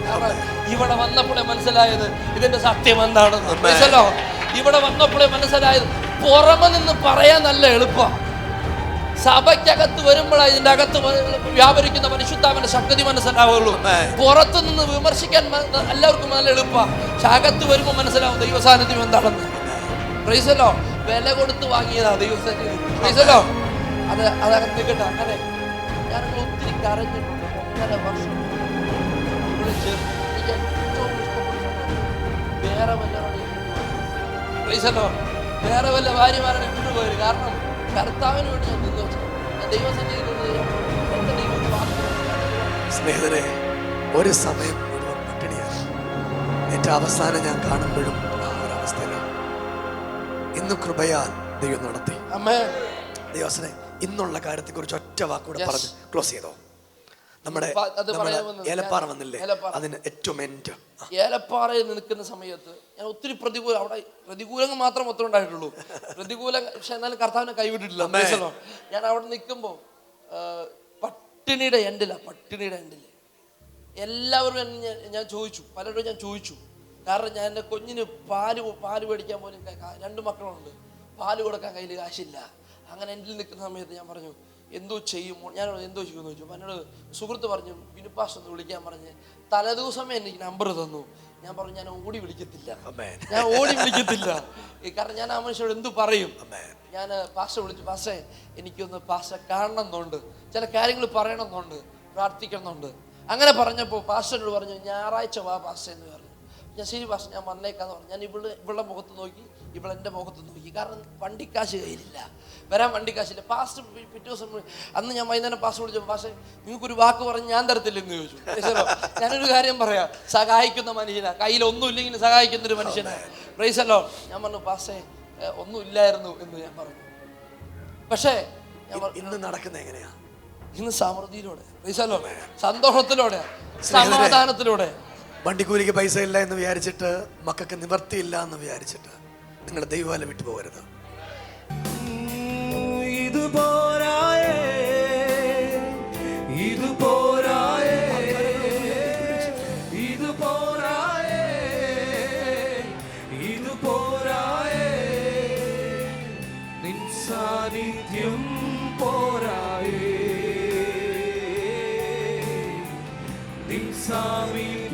കാരണം ഇവിടെ വന്നപ്പോഴേ മനസ്സിലായത് ഇതിന്റെ സത്യം എന്താണെന്ന്. Praise the Lord. ഇവിടെ വന്നപ്പോഴേ മനസ്സിലായത് പുറമെ നിന്ന് പറയാൻ നല്ല എളുപ്പം, സഭയ്ക്കകത്ത് വരുമ്പോഴാണ് ഇതിന്റെ അകത്ത് വ്യാപരിക്കുന്ന പരിശുദ്ധാത്മാവിന്റെ ശക്തി മനസ്സിലാവുള്ളൂ. പുറത്തു നിന്ന് വിമർശിക്കാൻ എല്ലാവർക്കും നല്ല എളുപ്പമാണ്, പക്ഷെ അകത്ത് വരുമ്പോൾ മനസ്സിലാവും ദൈവസാന്നിധ്യം എന്താണെന്ന്. Praise the Lord. വില കൊടുത്ത് വാങ്ങിയതാ ദൈവസാന്നിധ്യം. Praise the Lord. അതകത്ത് നിൽക്കട്ടെ. അങ്ങനെ ഞാനങ്ങൾ ഒത്തിരി കരഞ്ഞിട്ടുണ്ട്. 1.5 വർഷം വിളിച്ച് എനിക്ക് ഏറ്റവും ഇഷ്ടപ്പെട്ട വേറെ വല്ലവരുടെ Praise the Lord. വേറെ വല്ല ഭാര്യമാരുടെ വിട്ടുപോയത്. കാരണം കർത്താവിന് വേണ്ടി ഞാൻ നിന്ന് വെച്ചു. ഞാൻ ദൈവസന്നിധിയിൽ എൻ്റെ ദൈവം സ്നേഹിതരെ, ഒരു സമയം മുഴുവൻ പട്ടിണിയാണ്. ഏറ്റവും അവസാനം ഞാൻ കാണുമ്പോഴും ആ ഒരവസ്ഥയിലാണ്. ഇന്ന് കൃപയാൽ ദൈവം നടത്തി. ദൈവസനെ ഇന്നുള്ള കാര്യത്തെ കുറിച്ച് ഒറ്റ വാക്കൂടെ പറഞ്ഞ് ക്ലോസ് ചെയ്തോ. നമ്മുടെ ഏലപ്പാറ വന്നില്ലേ, അതിന് ഏറ്റവും എൻഡ് ഏലപ്പാറയിൽ നിൽക്കുന്ന സമയത്ത് ഞാൻ ഒത്തിരി പ്രതികൂലങ്ങൾ മാത്രം ഒത്തിരി ഉണ്ടായിട്ടുള്ളൂ. പ്രതികൂലം, പക്ഷെ എന്നാലും കർത്താവിനെ കൈവിട്ടിട്ടില്ല. ഞാൻ അവിടെ നിൽക്കുമ്പോൾ പട്ടിണിയുടെ എൻഡില് എല്ലാവരും ഞാൻ ചോദിച്ചു, പലരോടും ഞാൻ ചോദിച്ചു. കാരണം ഞാൻ എൻ്റെ കുഞ്ഞിന് പാല് മേടിക്കാൻ പോലും 2 മക്കളുണ്ട്, പാല് കൊടുക്കാൻ കയ്യിൽ കാശില്ല. അങ്ങനെ എൻ്റെ നിൽക്കുന്ന സമയത്ത് ഞാൻ പറഞ്ഞു എന്തോ ചെയ്യും, ഞാൻ എന്തോ ചെയ്യുമെന്ന് ചോദിച്ചു. എന്നോട് സുഹൃത്ത് പറഞ്ഞു ബിനുപാസ് ഒന്ന് വിളിക്കാൻ പറഞ്ഞ് തലേദിവസമേ എനിക്ക് നമ്പർ തന്നു. ഞാൻ പറഞ്ഞു ഞാൻ ഓടി വിളിക്കത്തില്ല. കാരണം ഞാൻ ആ മനുഷ്യരോട് എന്തു പറയും. ഞാൻ പാസ്റ്റർ വിളിച്ചു, പാസ്റ്റേ എനിക്കൊന്ന് പാസ്റ്റർ കാണണമെന്നുണ്ട്, ചില കാര്യങ്ങൾ പറയണമെന്നുണ്ട്, പ്രാർത്ഥിക്കണമെന്നുണ്ട്. അങ്ങനെ പറഞ്ഞപ്പോൾ പാസ്റ്ററിനോട് പറഞ്ഞു ഞായറാഴ്ച വാ പാസ്റ്റർ എന്ന് പറഞ്ഞു. ഞാൻ ശരി പാസ്റ്റർ ഞാൻ വന്നേക്കാന്ന് പറഞ്ഞു. ഞാൻ ഇവളുടെ മുഖത്ത് നോക്കി, ഇവളെൻ്റെ മുഖത്ത് നോക്കി. കാരണം വണ്ടിക്കാശ് കയ്യിലില്ല, വരാൻ വണ്ടിക്കാശില്ല. പാസ്റ്റർ പിറ്റേ ദിവസം അന്ന് ഞാൻ വൈകുന്നേരം പാസ്റ്റർ വിളിച്ചപ്പോൾ പാസ്റ്റർ നിങ്ങൾക്കൊരു വാക്ക് പറഞ്ഞ് ഞാൻ തരത്തില്ലെന്ന് ചോദിച്ചു. ഞാനൊരു കാര്യം പറയാം, സഹായിക്കുന്ന മനുഷ്യനാണ്, കയ്യിലൊന്നും ഇല്ലെങ്കിലും സഹായിക്കുന്നൊരു മനുഷ്യനാണ്. Price the Lord. ഞാൻ പറഞ്ഞു പാസ്റ്റേ ഒന്നും ഇല്ലായിരുന്നു എന്ന് ഞാൻ പറഞ്ഞു. പക്ഷേ ഇന്ന് നടക്കുന്നത് എങ്ങനെയാ? ഇന്ന് സമൃദ്ധിയിലൂടെ, പ്രൈസ് ദി ലോർഡ്, സന്തോഷത്തിലൂടെ, സമാധാനത്തിലൂടെ. വണ്ടിക്കൂലിക്ക് പൈസ ഇല്ല എന്ന് വിചാരിച്ചിട്ട്, മക്കൾക്ക് നിവർത്തിയില്ല എന്ന് വിചാരിച്ചിട്ട് നിങ്ങളുടെ ദൈവവാല വിട്ടു പോകരുത്. ഇത് പോരായേ, ഇത് പോരായേ, ഇത് പോരായേ, ഇത് പോരായേ, നിൻ സാന്നിധ്യം പോരായേ, നിൻ സാമീപ്യം